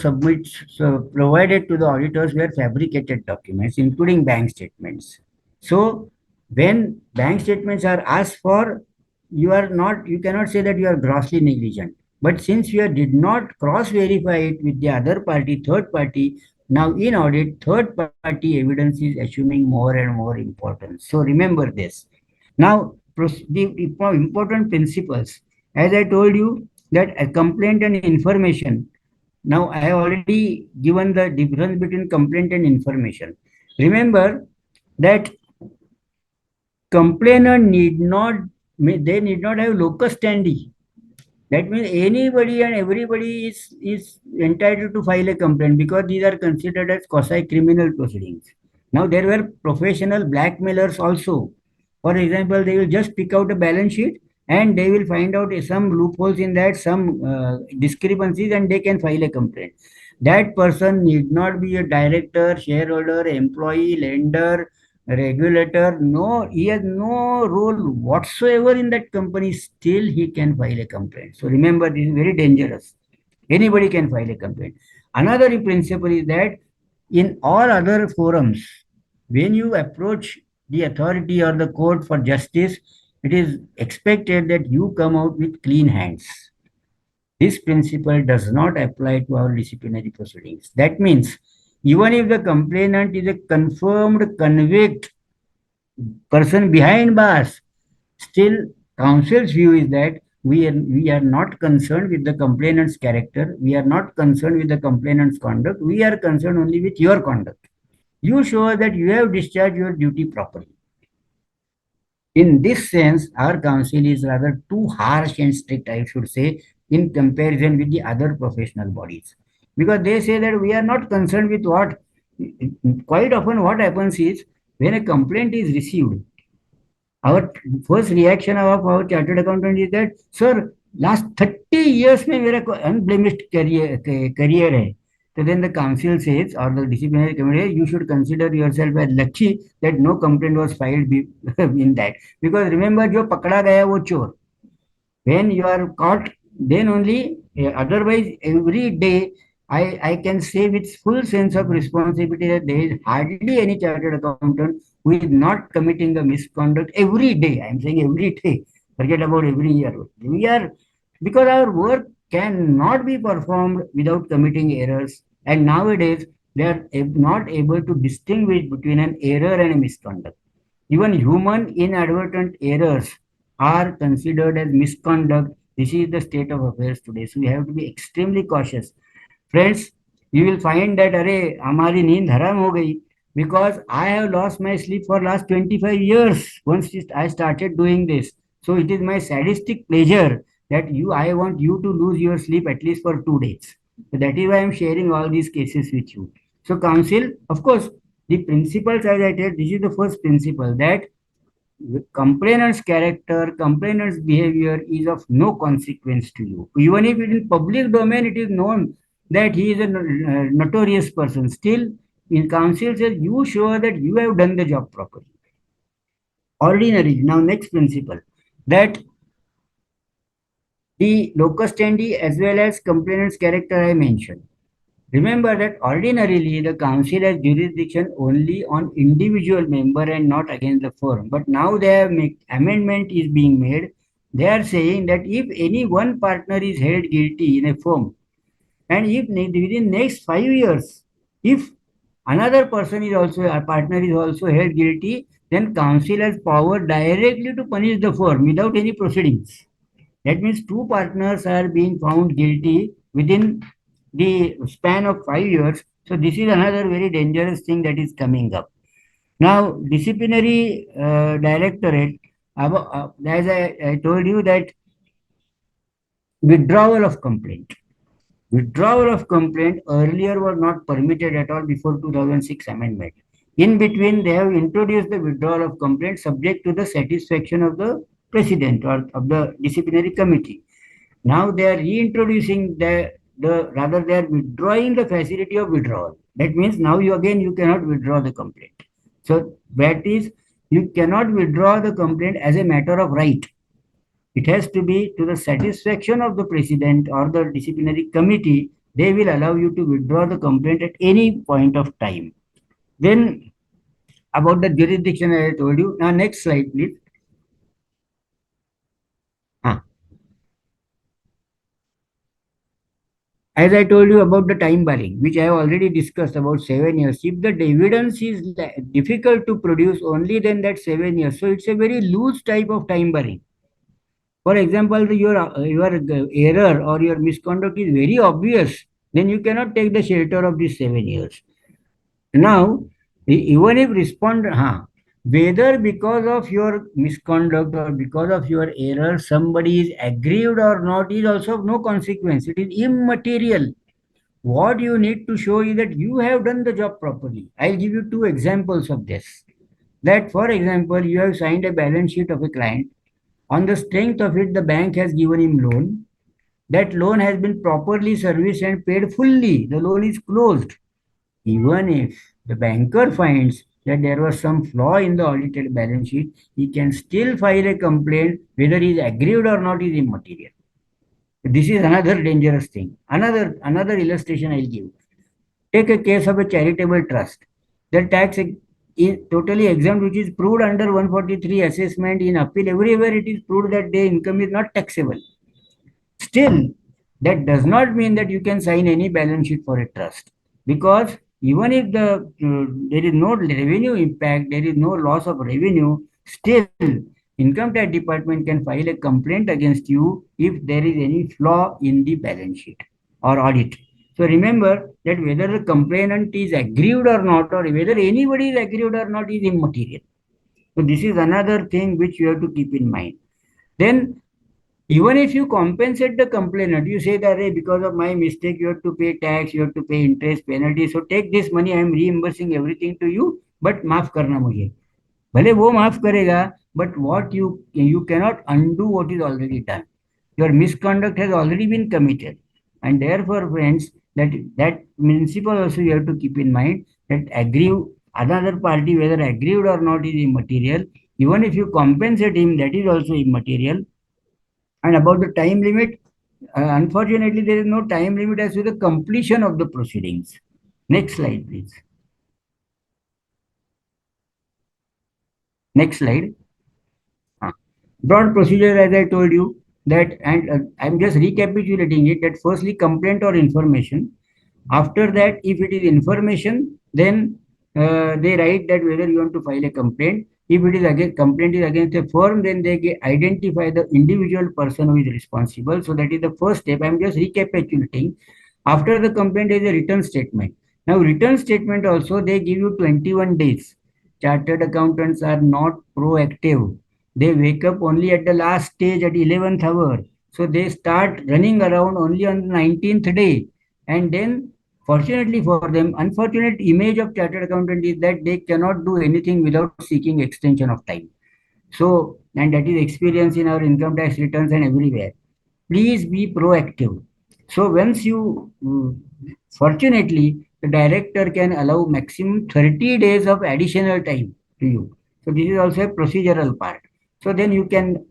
provided to the auditors were fabricated documents, including bank statements. So when bank statements are asked for, you cannot say that you are grossly negligent. But since you did not cross-verify it with the other party, third party, now in audit, third party evidence is assuming more and more importance. So remember this. Now, the important principles, as I told you, that a complaint and information. Now, I have already given the difference between complaint and information. Remember that complainant need not have locus standi. That means anybody and everybody is entitled to file a complaint because these are considered as quasi-criminal proceedings. Now, there were professional blackmailers also. For example, they will just pick out a balance sheet and they will find out some loopholes in that, some discrepancies, and they can file a complaint. That person need not be a director, shareholder, employee, lender, regulator. No, he has no role whatsoever in that company. Still, he can file a complaint. So remember, this is very dangerous. Anybody can file a complaint. Another principle is that in all other forums, when you approach the authority or the court for justice, it is expected that you come out with clean hands. This principle does not apply to our disciplinary proceedings. That means even if the complainant is a confirmed convict person behind bars, still counsel's view is that we are not concerned with the complainant's character. We are not concerned with the complainant's conduct. We are concerned only with your conduct. You show that you have discharged your duty properly. In this sense, our council is rather too harsh and strict, I should say, in comparison with the other professional bodies. Because they say that we are not concerned with what, quite often what happens is, when a complaint is received, our first reaction of our chartered accountant is that, sir, last 30 years में मेरा unblemished career है. So then the council says, or the disciplinary committee, you should consider yourself as lucky that no complaint was filed in that. Because remember, jo pakda gaya wo chor. When you are caught, then only, otherwise every day I can say with full sense of responsibility that there is hardly any chartered accountant who is not committing a misconduct every day. I am saying every day. Forget about every year. We are, because our work cannot be performed without committing errors. And nowadays, they are not able to distinguish between an error and a misconduct. Even human inadvertent errors are considered as misconduct. This is the state of affairs today. So we have to be extremely cautious. Friends, you will find that अरे हमारी नींद हराम हो गई because I have lost my sleep for last 25 years once I started doing this. So it is my sadistic pleasure that I want you to lose your sleep at least for 2 days. So that is why I am sharing all these cases with you. So council, of course, the principles as I said, this is the first principle that complainant's character, complainant's behavior is of no consequence to you. Even if it is in public domain, it is known that he is a notorious person. Still, in council says you show that you have done the job properly. Ordinary. Now, next principle that the locus standi as well as complainant's character I mentioned. Remember that ordinarily the council has jurisdiction only on individual member and not against the firm. But now their amendment is being made. They are saying that if any one partner is held guilty in a firm, and if within next 5 years, if another person is also a partner is also held guilty, then council has power directly to punish the firm without any proceedings. That means two partners are being found guilty within the span of 5 years. So this is another very dangerous thing that is coming up. Now, disciplinary directorate, as I told you that withdrawal of complaint. Withdrawal of complaint earlier was not permitted at all before 2006 amendment. In between, they have introduced the withdrawal of complaint subject to the satisfaction of the president or of the disciplinary committee. Now they are reintroducing rather they are withdrawing the facility of withdrawal. That means now you cannot withdraw the complaint. So that is, you cannot withdraw the complaint as a matter of right. It has to be to the satisfaction of the president or the disciplinary committee. They will allow you to withdraw the complaint at any point of time. Then about the jurisdiction I told you. Now next slide, please. As I told you about the time barring, which I have already discussed about 7 years, if the evidence is difficult to produce, only then that 7 years. So it's a very loose type of time barring. For example, your error or your misconduct is very obvious, then you cannot take the shelter of these 7 years. Now, even if whether because of your misconduct or because of your error somebody is aggrieved or not is also of no consequence. It is immaterial. What you need to show is that you have done the job properly. I'll give you two examples of this. That, for example, you have signed a balance sheet of a client. On the strength of it, the bank has given him loan. That loan has been properly serviced and paid fully. The loan is closed. Even if the banker finds that there was some flaw in the audited balance sheet, he can still file a complaint. Whether he is aggrieved or not is immaterial. This is another dangerous thing. Another illustration I'll give. Take a case of a charitable trust. The tax is totally exempt, which is proved under 143 assessment in appeal. Everywhere it is proved that their income is not taxable. Still, that does not mean that you can sign any balance sheet for a trust, because even if there is no revenue impact, there is no loss of revenue, still income tax department can file a complaint against you if there is any flaw in the balance sheet or audit. So remember that whether the complainant is aggrieved or not, or whether anybody is aggrieved or not, is immaterial. So this is another thing which you have to keep in mind. Then even if you compensate the complainant, you say that, hey, because of my mistake, you have to pay tax, you have to pay interest, penalty. So take this money, I am reimbursing everything to you, but maaf karna mujhe. भले वो माफ करेगा, but what you cannot undo what is already done. Your misconduct has already been committed, and therefore, friends, that principle also you have to keep in mind, that another party, whether aggrieved or not, is immaterial. Even if you compensate him, that is also immaterial. And about the time limit, unfortunately, there is no time limit as to the completion of the proceedings. Next slide, please. Next slide. Broad procedure, as I told you, that, and I'm just recapitulating it, that firstly, complaint or information. After that, if it is information, then they write that whether you want to file a complaint. If it is against complaint is against a firm, then they identify the individual person who is responsible. So that is the first step. I'm just recapitulating. After the complaint, there is a written statement. Now, written statement also, they give you 21 days. Chartered accountants are not proactive. They wake up only at the last stage at 11th hour. So they start running around only on the 19th day. And then, fortunately for them, unfortunate image of chartered accountant is that they cannot do anything without seeking extension of time. So, and that is experience in our income tax returns and everywhere. Please be proactive. So once you, fortunately, the director can allow maximum 30 days of additional time to you. So this is also a procedural part. So then you can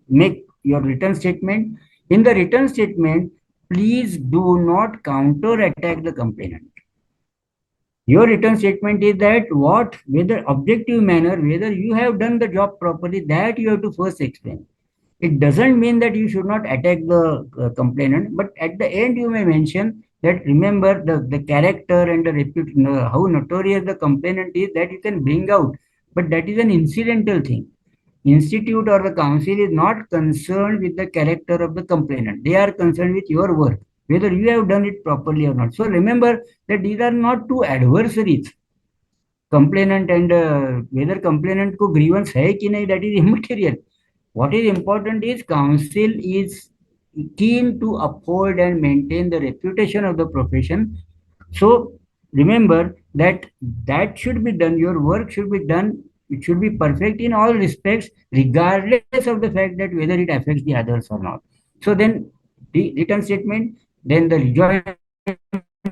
make your return statement. In the return statement, please do not counter attack the complainant. Your return statement is that whether objective manner, whether you have done the job properly, that you have to first explain. It doesn't mean that you should not attack the complainant, but at the end you may mention that remember the character and the reputation, how notorious the complainant is, that you can bring out. But that is an incidental thing. Institute or the council is not concerned with the character of the complainant. They are concerned with your work, whether you have done it properly or not. So remember that these are not two adversaries. Complainant and whether complainant ko grievance hai ki nahi, that is immaterial. What is important is council is keen to uphold and maintain the reputation of the profession. So remember that that should be done. Your work should be done. It should be perfect in all respects, regardless of the fact that whether it affects the others or not. So then the written statement, then the rejoinder,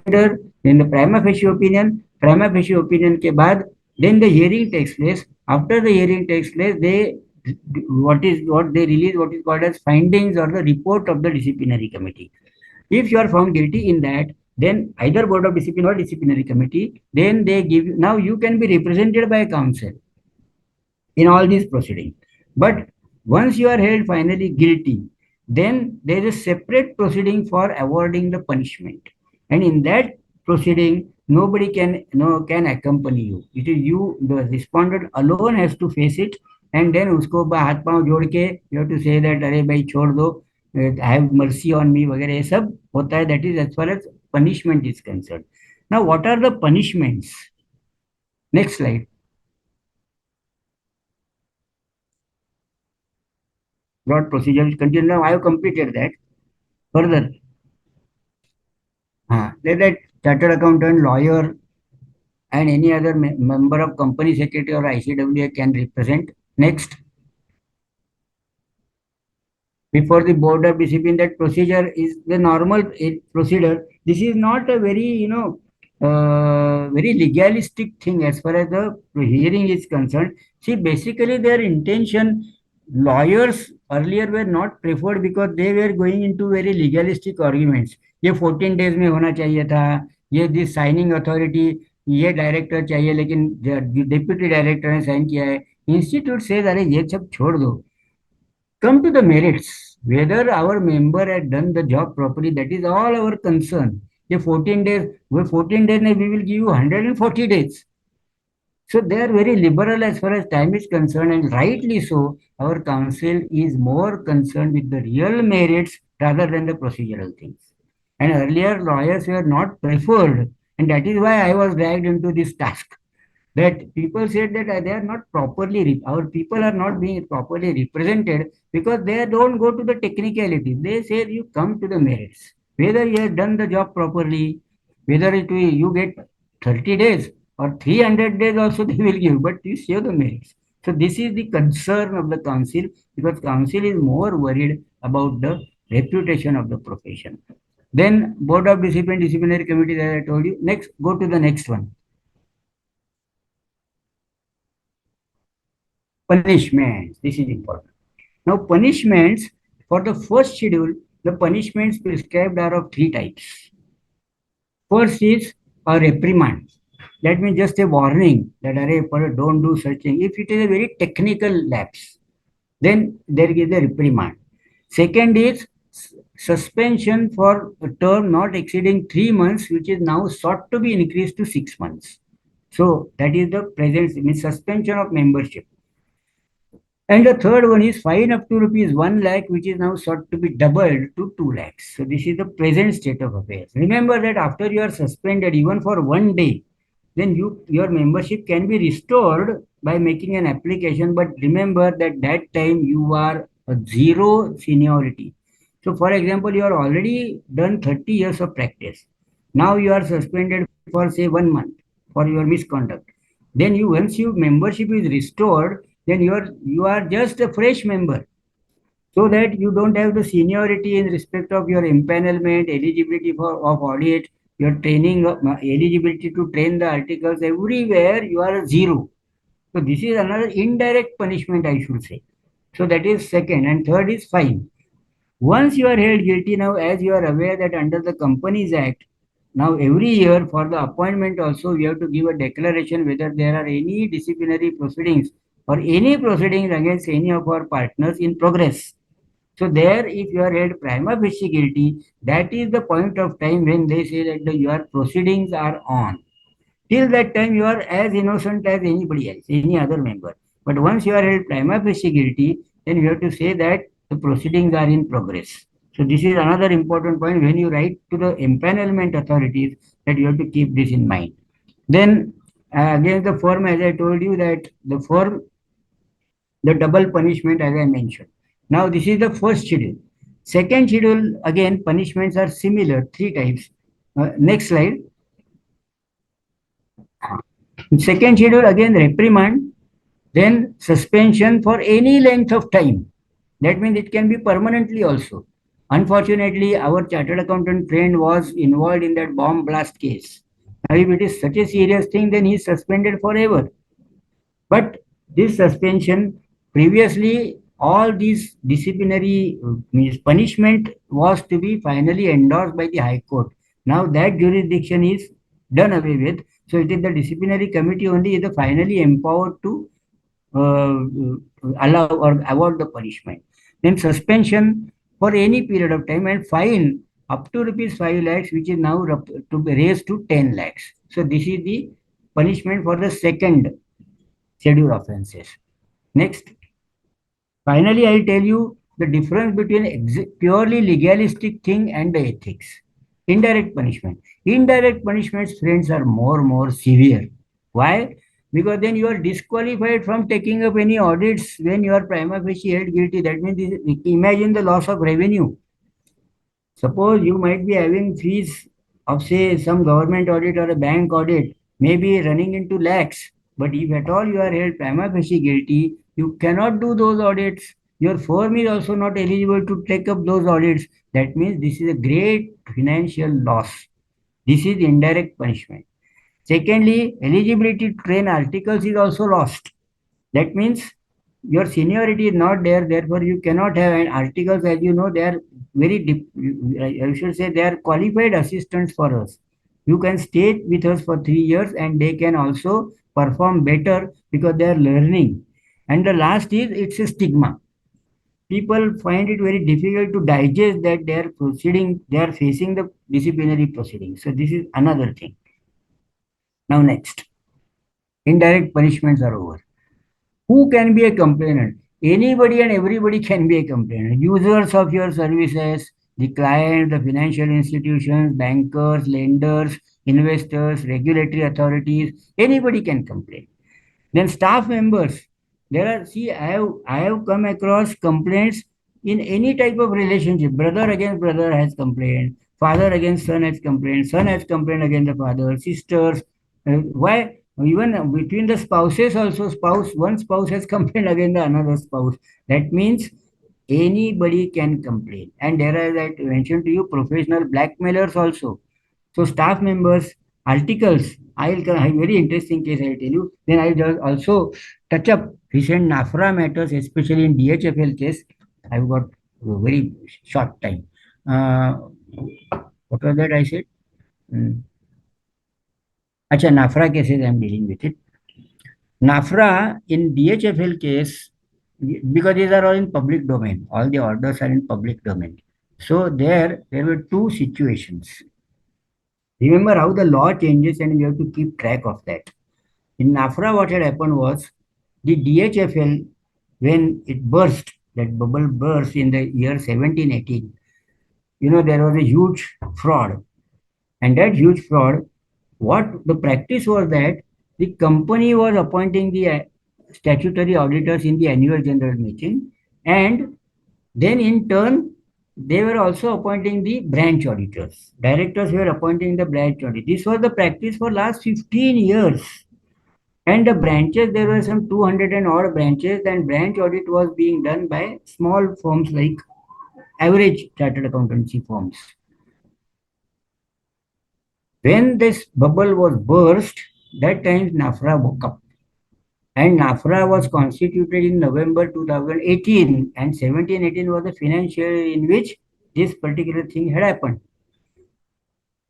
then the prima facie opinion ke baad, then the hearing takes place. After the hearing takes place, what they release what is called as findings or the report of the disciplinary committee. If you are found guilty in that, then either board of discipline or disciplinary committee, then they give you, now you can be represented by a counsel in all these proceedings. But once you are held finally guilty, then there is a separate proceeding for awarding the punishment. And in that proceeding, nobody can accompany you. It is you, the respondent alone has to face it. And then usko हाथ पांव जोड़ के you have to say that अरे भाई छोड़ दो, have mercy on me वगैरह ये सब होता है. That is as far as punishment is concerned. Now what are the punishments? Next slide. Broad procedure is continued. Now I have completed that. Further, that chartered accountant, lawyer, and any other member of company secretary or ICWA can represent. Next, before the board of discipline, that procedure is the normal procedure. This is not a very very legalistic thing as far as the hearing is concerned. See, basically their intention, lawyers earlier were not preferred because they were going into very legalistic arguments. ये 14 days में होना चाहिए था, ये this signing authority, ये director चाहिए लेकिन deputy director ने साइन किया है. इंस्टीट्यूट से अरे ये सब छोड़ दो, come to the merits, whether our member had done the job properly. That is all our concern. ये 14 days, we 14 days we will give you 140 days. So they are very liberal as far as time is concerned, and rightly so. Our council is more concerned with the real merits rather than the procedural things. And earlier lawyers were not preferred, and that is why I was dragged into this task. That people said that they are not properly, our people are not being properly represented because they don't go to the technicalities. They say you come to the merits. Whether you have done the job properly, whether you get 30 days or 300 days also they will give, but you show the merits. So this is the concern of the council, because council is more worried about the reputation of the profession. Then Board of Discipline, Disciplinary Committee, as I told you. Next, go to the next one. Punishments. This is important. Now, punishments for the first schedule, the punishments prescribed are of three types. First is a reprimand. That means just a warning that don't do such thing. If it is a very technical lapse, then there is a reprimand. Second is suspension for a term not exceeding 3 months, which is now sought to be increased to 6 months. So that is the present means suspension of membership. And the third one is fine up to rupees 1 lakh, which is now sought to be doubled to 2 lakhs. So this is the present state of affairs. Remember that after you are suspended even for 1 day, then your membership can be restored by making an application. But remember that time you are a zero seniority. So for example, you are already done 30 years of practice. Now you are suspended for say 1 month for your misconduct. Then once your membership is restored, then you are just a fresh member, so that you don't have the seniority in respect of your empanelment, eligibility of audit, your training, eligibility to train the articles. Everywhere you are a zero. So this is another indirect punishment, I should say. So that is second. And third is fine. Once you are held guilty, now as you are aware that under the Companies Act, now every year for the appointment also we have to give a declaration whether there are any disciplinary proceedings or any proceedings against any of our partners in progress. So there, if you are held prima facie guilty, that is the point of time when they say that your proceedings are on. Till that time, you are as innocent as anybody else, any other member. But once you are held prima facie guilty, then you have to say that the proceedings are in progress. So this is another important point when you write to the empanelment authorities, that you have to keep this in mind. Then against the firm, as I told you, that the firm, the double punishment as I mentioned. Now this is the first schedule. Second schedule, again, punishments are similar, three types. Next slide. Second schedule, again, reprimand, then suspension for any length of time. That means it can be permanently also. Unfortunately, our chartered accountant friend was involved in that bomb blast case. Now, if it is such a serious thing, then he is suspended forever. But this suspension, previously, all these disciplinary means punishment was to be finally endorsed by the High Court. Now that jurisdiction is done away with. So it is the disciplinary committee only is finally empowered to allow or award the punishment. Then suspension for any period of time and fine up to rupees 5 lakhs, which is now to be raised to 10 lakhs. So this is the punishment for the second schedule offenses. Next. Finally, I'll tell you the difference between purely legalistic thing and the ethics. Indirect punishment. Indirect punishments, friends, are more severe. Why? Because then you are disqualified from taking up any audits when you are prima facie held guilty. That means, imagine the loss of revenue. Suppose you might be having fees of, say, some government audit or a bank audit, maybe running into lakhs. But if at all you are held prima facie guilty, you cannot do those audits. Your firm is also not eligible to take up those audits. That means this is a great financial loss. This is indirect punishment. Secondly, eligibility to train articles is also lost. That means your seniority is not there, therefore you cannot have. And articles, as you know, they are very, I should say, they are qualified assistants for us. You can stay with us for 3 years and they can also perform better because they are learning. And the last is, it's a stigma. People find it very difficult to digest that they are facing the disciplinary proceedings. So this is another thing. Now next, indirect punishments are over. Who can be a complainant? Anybody and everybody can be a complainant. Users of your services, the client, the financial institutions, bankers, lenders, investors, regulatory authorities, anybody can complain. Then staff members. I have come across complaints in any type of relationship. Brother against brother has complained. Father against son has complained. Son has complained against the father. Sisters. Why? Even between the spouses also, one spouse has complained against the another spouse. That means anybody can complain. And there are, like I mentioned to you, professional blackmailers also. So staff members, articles, I'll very interesting case I'll tell you. Then I'll just also touch up recent NAFRA matters, especially in DHFL case. I've got a very short time. What was that I said? Acha, NAFRA cases I'm dealing with it. NAFRA in DHFL case, because these are all in public domain, all the orders are in public domain. So there were two situations. Remember how the law changes and you have to keep track of that. In NAFRA, what had happened was the DHFL, when it burst, that bubble burst in the year 1718, there was a huge fraud. And that huge fraud, what the practice was that the company was appointing the statutory auditors in the annual general meeting, and then in turn they were also appointing the branch auditors. Directors were appointing the branch audit. This was the practice for last 15 years. And the branches, there were some 200 and odd branches, and branch audit was being done by small firms like average chartered accountancy firms. When this bubble was burst, that time NAFRA woke up. And NAFRA was constituted in November 2018, and 1718 was the financial year in which this particular thing had happened.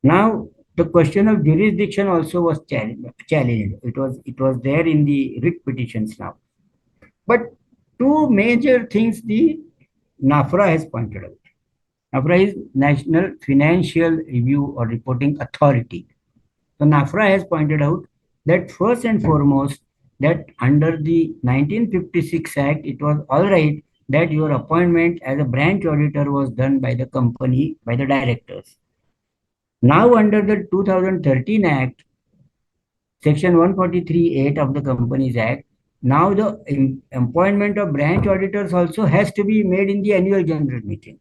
Now, the question of jurisdiction also was challenged. It was there in the writ petitions now. But two major things the NAFRA has pointed out. NAFRA is National Financial Review or Reporting Authority. So NAFRA has pointed out that first and foremost, that under the 1956 Act, it was all right that your appointment as a branch auditor was done by the company, by the directors. Now under the 2013 Act, Section 143(8) of the Companies Act, now the appointment of branch auditors also has to be made in the annual general meeting.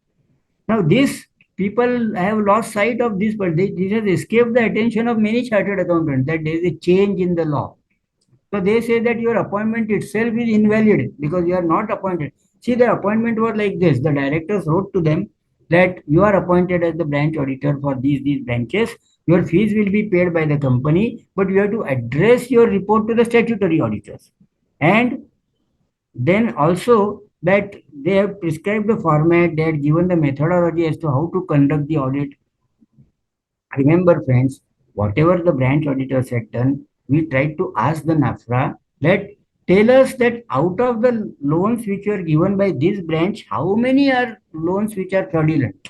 Now this, people have lost sight of this, but this has escaped the attention of many chartered accountants that there is a change in the law. So they say that your appointment itself is invalid because you are not appointed. See, the appointment was like this. The directors wrote to them that you are appointed as the branch auditor for these branches. Your fees will be paid by the company, but you have to address your report to the statutory auditors. And then also that they have prescribed the format, they have given the methodology as to how to conduct the audit. Remember, friends, whatever the branch auditors had done, we tried to ask the NAFRA that tell us that out of the loans which were given by this branch, how many are loans which are fraudulent?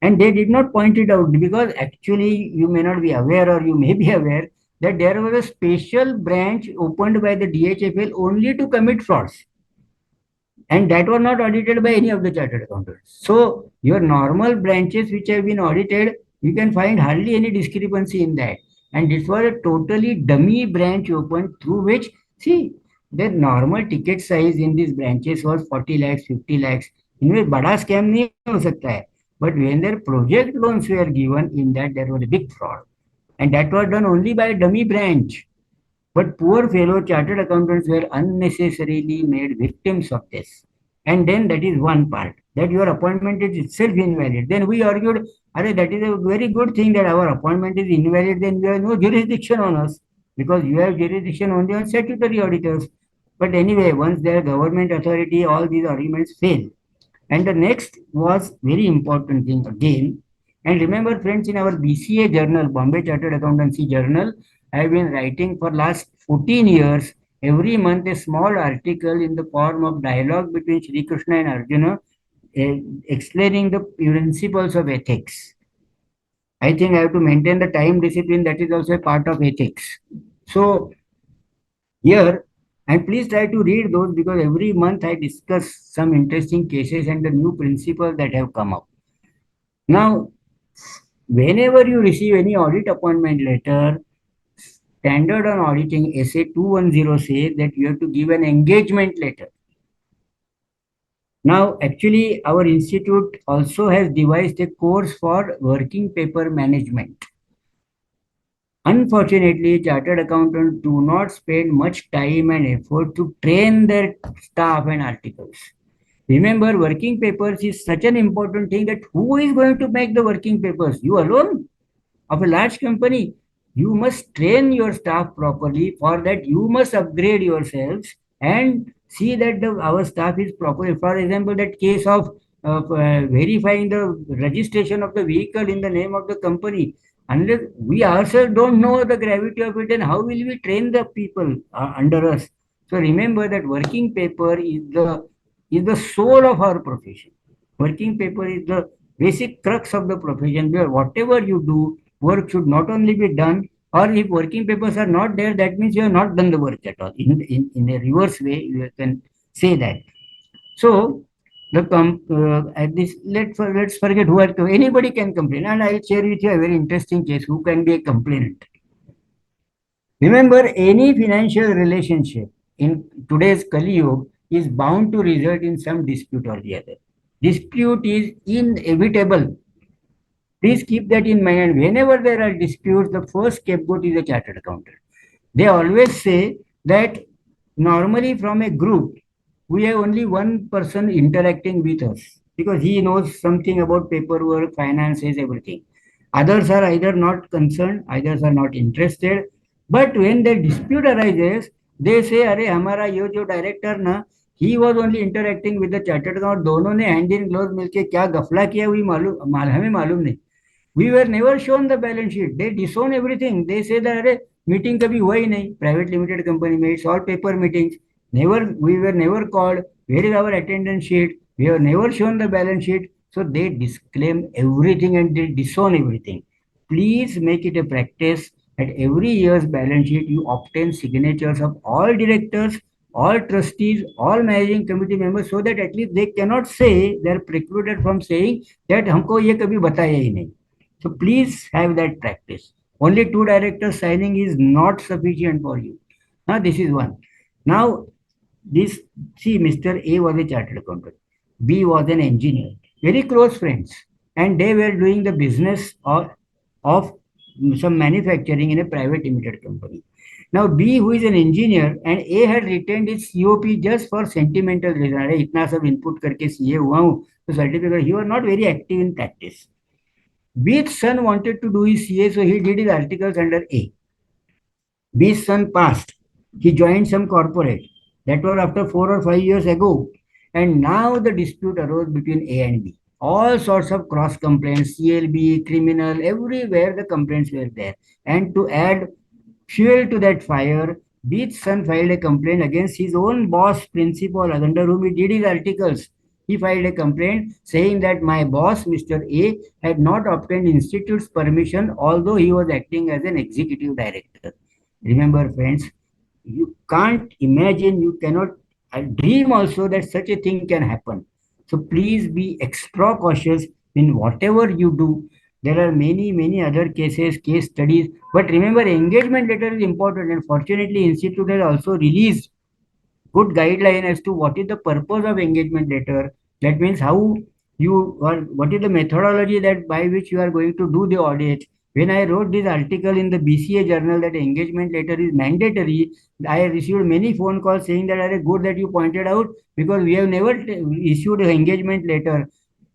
And they did not point it out because actually you may not be aware or you may be aware that there was a special branch opened by the DHFL only to commit frauds. And that was not audited by any of the chartered accountants. So your normal branches which have been audited, you can find hardly any discrepancy in that. And this was a totally dummy branch opened through which, see, the normal ticket size in these branches was 40 lakhs, 50 lakhs. इनमें बड़ा scam नहीं हो सकता है. But when their project loans were given, in that there was a big fraud. And that was done only by a dummy branch. But poor fellow chartered accountants were unnecessarily made victims of this. And then that is one part, that your appointment is itself invalid. Then we argued, that is a very good thing that our appointment is invalid, then you have no jurisdiction on us because you have jurisdiction only on statutory auditors. But anyway, once they are government authority, all these arguments fail. And the next was very important thing again. And remember, friends, in our BCA journal, Bombay Chartered Accountancy Journal, I have been writing for last 14 years, every month a small article in the form of dialogue between Sri Krishna and Arjuna, explaining the principles of ethics. I think I have to maintain the time discipline, that is also a part of ethics. So here, and please try to read those because every month I discuss some interesting cases and the new principles that have come up. Now, whenever you receive any audit appointment letter, Standard on Auditing SA 210 says that you have to give an engagement letter. Now, actually, our institute also has devised a course for working paper management. Unfortunately, chartered accountants do not spend much time and effort to train their staff and articles. Remember, working papers is such an important thing that who is going to make the working papers? You alone? Of a large company, you must train your staff properly. For that, you must upgrade yourselves and see that our staff is proper. For example, that case of verifying the registration of the vehicle in the name of the company. Unless we ourselves don't know the gravity of it, then how will we train the people under us? So remember that working paper is the soul of our profession. Working paper is the basic crux of the profession, where whatever you do, work should not only be done, or if working papers are not there, that means you have not done the work at all. In a reverse way, you can say that. So, at this, let's forget who are, anybody can complain, and I'll share with you a very interesting case who can be a complainant. Remember, any financial relationship in today's Kali Yuga is bound to result in some dispute or the other. Dispute is inevitable. Please keep that in mind. And whenever there are disputes, the first scapegoat is a chartered accountant. They always say that normally from a group, we have only one person interacting with us because he knows something about paperwork, finances, everything. Others are either not concerned, others are not interested. But when the dispute arises, they say, "अरे हमारा ये जो director ना, he was only interacting with the chartered accountant. दोनों ने hand in glove मिलके क्या गफला किया हुई हमें मालूम नहीं." We were never shown the balance sheet. They disown everything. They say that अरे मीटिंग कभी हुआ ही नहीं. Private limited company में it's all paper meetings. We were never called. Where is our attendance sheet? We have never shown the balance sheet. So they disclaim everything and they disown everything. Please make it a practice at every year's balance sheet you obtain signatures of all directors, all trustees, all managing committee members, so that at least they cannot say they are precluded from saying that हमको ये कभी बताया ही नहीं. So please have that practice. Only two directors signing is not sufficient for you. Now this is one. Now Mr. A was a chartered accountant. B was an engineer. Very close friends. And they were doing the business of some manufacturing in a private limited company. Now B, who is an engineer, and A had retained his COP just for sentimental reason. अरे इतना सब input करके CA हुआ हूँ, तो certificate. He was not very active in practice. B's son wanted to do his CA, so he did his articles under A. B's son passed. He joined some corporate. That was after 4 or 5 years ago. And now the dispute arose between A and B. All sorts of cross complaints, CLB, criminal, everywhere the complaints were there. And to add fuel to that fire, B's son filed a complaint against his own boss, principal, under whom he did his articles. He filed a complaint saying that my boss, Mr. A, had not obtained institute's permission, although he was acting as an executive director. Remember, friends, you can't imagine, you cannot dream also that such a thing can happen. So please be extra cautious in whatever you do. There are many other cases, case studies, but remember, engagement letter is important, and fortunately, Institute has also released good guideline as to what is the purpose of engagement letter. That means how you are, what is the methodology that by which you are going to do the audit. When I wrote this article in the BCA journal that engagement letter is mandatory, I received many phone calls saying that are good that you pointed out, because we have never issued an engagement letter.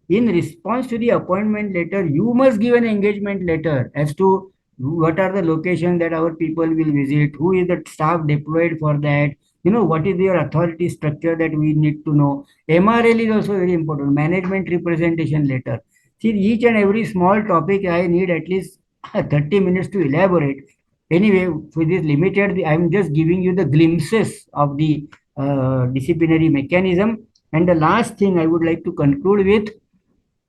In response to the appointment letter, you must give an engagement letter as to what are the locations that our people will visit, who is the staff deployed for that, what is your authority structure that we need to know. MRL is also very important, management representation letter. See, each and every small topic I need at least 30 minutes to elaborate. Anyway, for this limited, I'm just giving you the glimpses of the disciplinary mechanism. And the last thing I would like to conclude with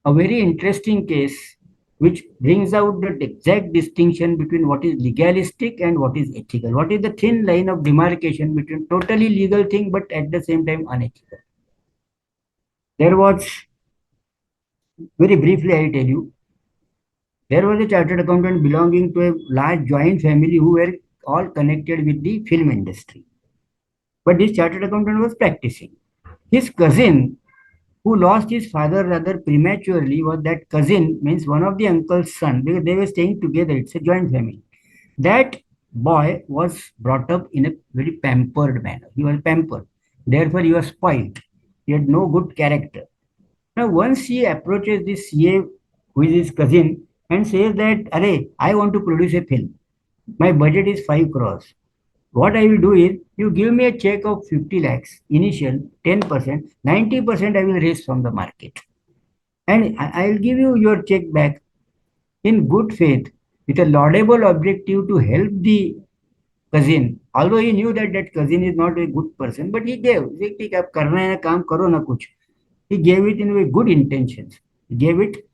a very interesting case which brings out the exact distinction between what is legalistic and what is ethical. What is the thin line of demarcation between totally legal thing but at the same time unethical? There was, very briefly I'll tell you, there was a chartered accountant belonging to a large joint family who were all connected with the film industry. But this chartered accountant was practicing. His cousin, who lost his father rather prematurely, was that cousin, means one of the uncle's son, because they were staying together. It's a joint family. That boy was brought up in a very pampered manner. He was pampered. Therefore, he was spoiled. He had no good character. Now, once he approaches this CA, who is his cousin, and says that, "Arey, I want to produce a film. My budget is 5 crores. What I will do is, you give me a check of 50 lakhs, initial 10%, 90% I will raise from the market. And I will give you your check back in good faith with a laudable objective to help the cousin. Although he knew that that cousin is not a good person, but he gave. ठीक है, अब करना है काम करो ना कुछ. He gave it in with good intentions. He gave it.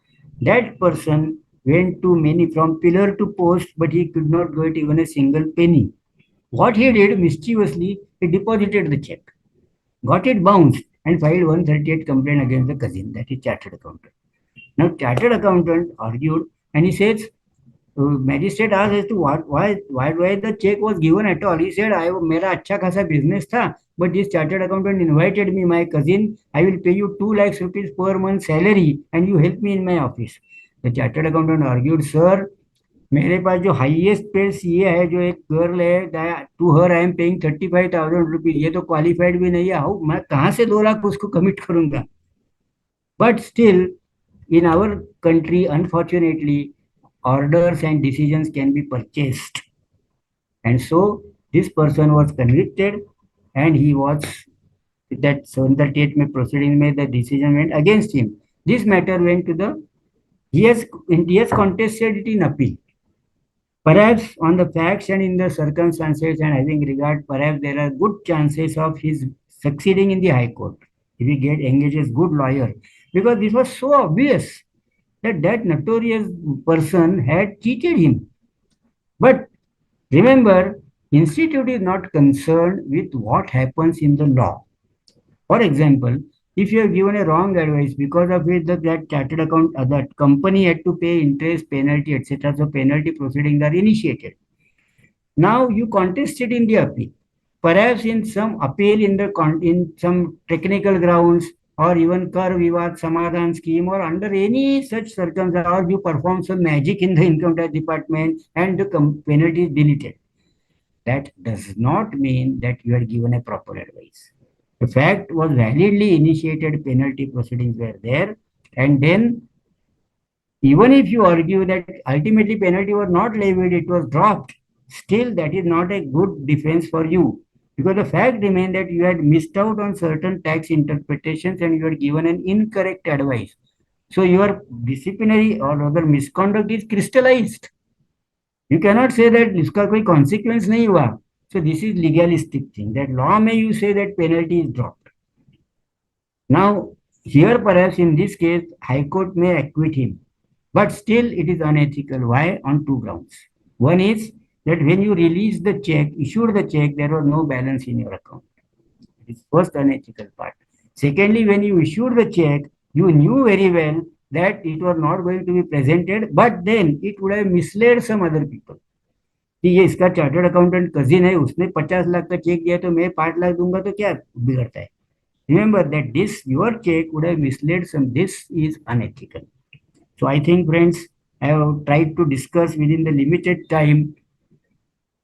That person went to many from pillar to post, but he could not get even a single penny. What he did mischievously, he deposited the check, got it bounced, and filed 138 complaint against the cousin, that is chartered accountant. Now, chartered accountant argued, and he says, magistrate asked as to why the check was given at all. He said, मेरा अच्छा खासा business था, but this chartered accountant invited me, my cousin, I will pay you 2 lakhs rupees per month salary, and you help me in my office. The chartered accountant argued, sir, मेरे पास जो highest paid CA है, जो एक girl है, to her I am paying 35,000 rupees, ये तो qualified भी नहीं है, हाउ मैं कहाँ से 2 लाख उसको कमिट करूंगा. But still in our country, unfortunately, orders and decisions can be purchased. And so this person was convicted, and he was, that 738 proceeding made, the decision went against him. This matter went to the, he has contested it in appeal. Perhaps on the facts and in the circumstances and having regard, perhaps there are good chances of his succeeding in the High Court if he engages good lawyer, because this was so obvious that that notorious person had cheated him. But remember, institute is not concerned with what happens in the law. For example, if you have given a wrong advice, because of which that chartered account, that company had to pay interest, penalty, etc., so penalty proceedings are initiated. Now you contested in the appeal. Perhaps in some appeal in some technical grounds, or even Kar Vivad Samadhan scheme, or under any such circumstance, or you perform some magic in the income tax department and the penalty is deleted. That does not mean that you are given a proper advice. The fact was validly initiated, penalty proceedings were there, and then even if you argue that ultimately penalty was not levied, it was dropped, still that is not a good defense for you, because the fact remains that you had missed out on certain tax interpretations and you had given an incorrect advice. So your disciplinary or rather misconduct is crystallized. You cannot say that इसका कोई consequence नहीं हुआ. So this is legalistic thing. That law may you say that penalty is dropped. Now here perhaps in this case High Court may acquit him, but still it is unethical. Why? On two grounds. One is that when you release the check, issued the check, there was no balance in your account. It is first unethical part. Secondly, when you issued the check, you knew very well that it was not going to be presented, but then it would have misled some other people. कि ये इसका chartered accountant cousin है, उसने 50 लाख का check दिया तो मैं 5 लाख दूंगा, तो क्या बिगड़ता है? Remember that this, your check would have misled some. This is unethical. So I think, friends, I have tried to discuss within the limited time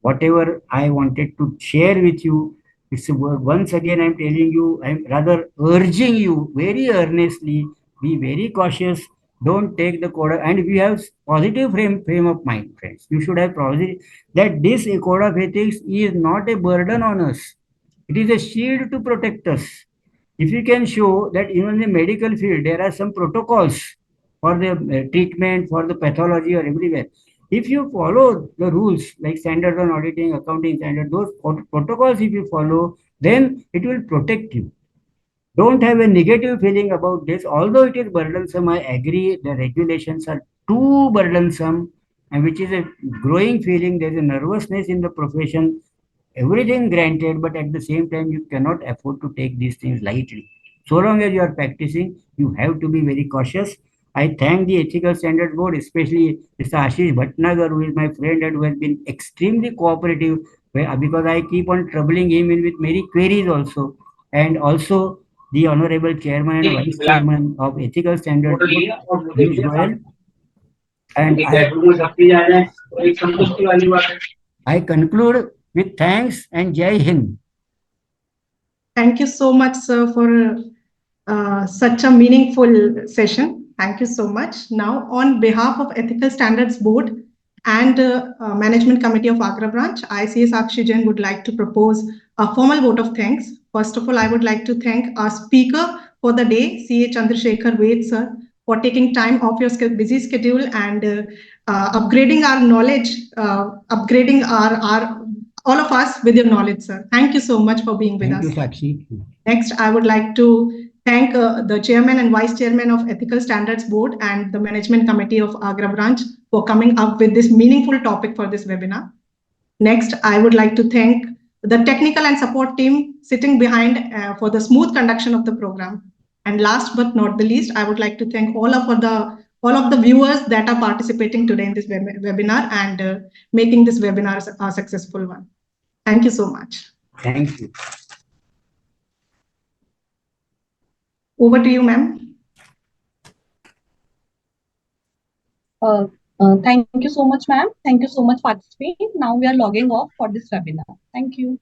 whatever I wanted to share with you. It's once again I'm telling you, I'm rather urging you very earnestly, be very cautious. Don't take the code, and we have positive frame of mind, friends. You should have positive that this code of ethics is not a burden on us. It is a shield to protect us. If you can show that even in the medical field there are some protocols for the treatment, for the pathology, or everywhere. If you follow the rules like standards on auditing, accounting standards, those protocols, if you follow, then it will protect you. Don't have a negative feeling about this. Although it is burdensome, I agree the regulations are too burdensome, and which is a growing feeling. There is a nervousness in the profession. Everything granted, but at the same time, you cannot afford to take these things lightly. So long as you are practicing, you have to be very cautious. I thank the Ethical Standards Board, especially Mr. Ashish Bhatnagar, who is my friend and who has been extremely cooperative, because I keep on troubling him with many queries also. And also the Honorable Chairman and Vice Chairman of Ethical Standards Board, Anuj Goyal. And I conclude with thanks and Jai Hind. Thank you so much, sir, for such a meaningful session. Thank you so much. Now, on behalf of Ethical Standards Board and Management Committee of Agra Branch, I, C.A. Sakshi Jain, would like to propose a formal vote of thanks. First of all, I would like to thank our speaker for the day, C.A. Chandrasekhar Ved, sir, for taking time off your busy schedule and upgrading our knowledge, upgrading our all of us with your knowledge, sir. Thank you so much for being with us. Thank you, Sakshi. Next, I would like to thank the Chairman and Vice Chairman of Ethical Standards Board and the Management Committee of Agra Branch for coming up with this meaningful topic for this webinar. Next, I would like to thank the technical and support team sitting behind for the smooth conduction of the program. And last but not the least, I would like to thank all of the viewers that are participating today in this webinar and making this webinar a successful one. Thank you so much. Thank you. Over to you, ma'am. Thank you so much, ma'am. Thank you so much for participating. Now we are logging off for this webinar. Thank you.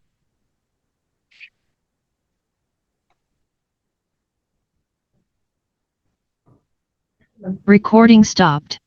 Recording stopped.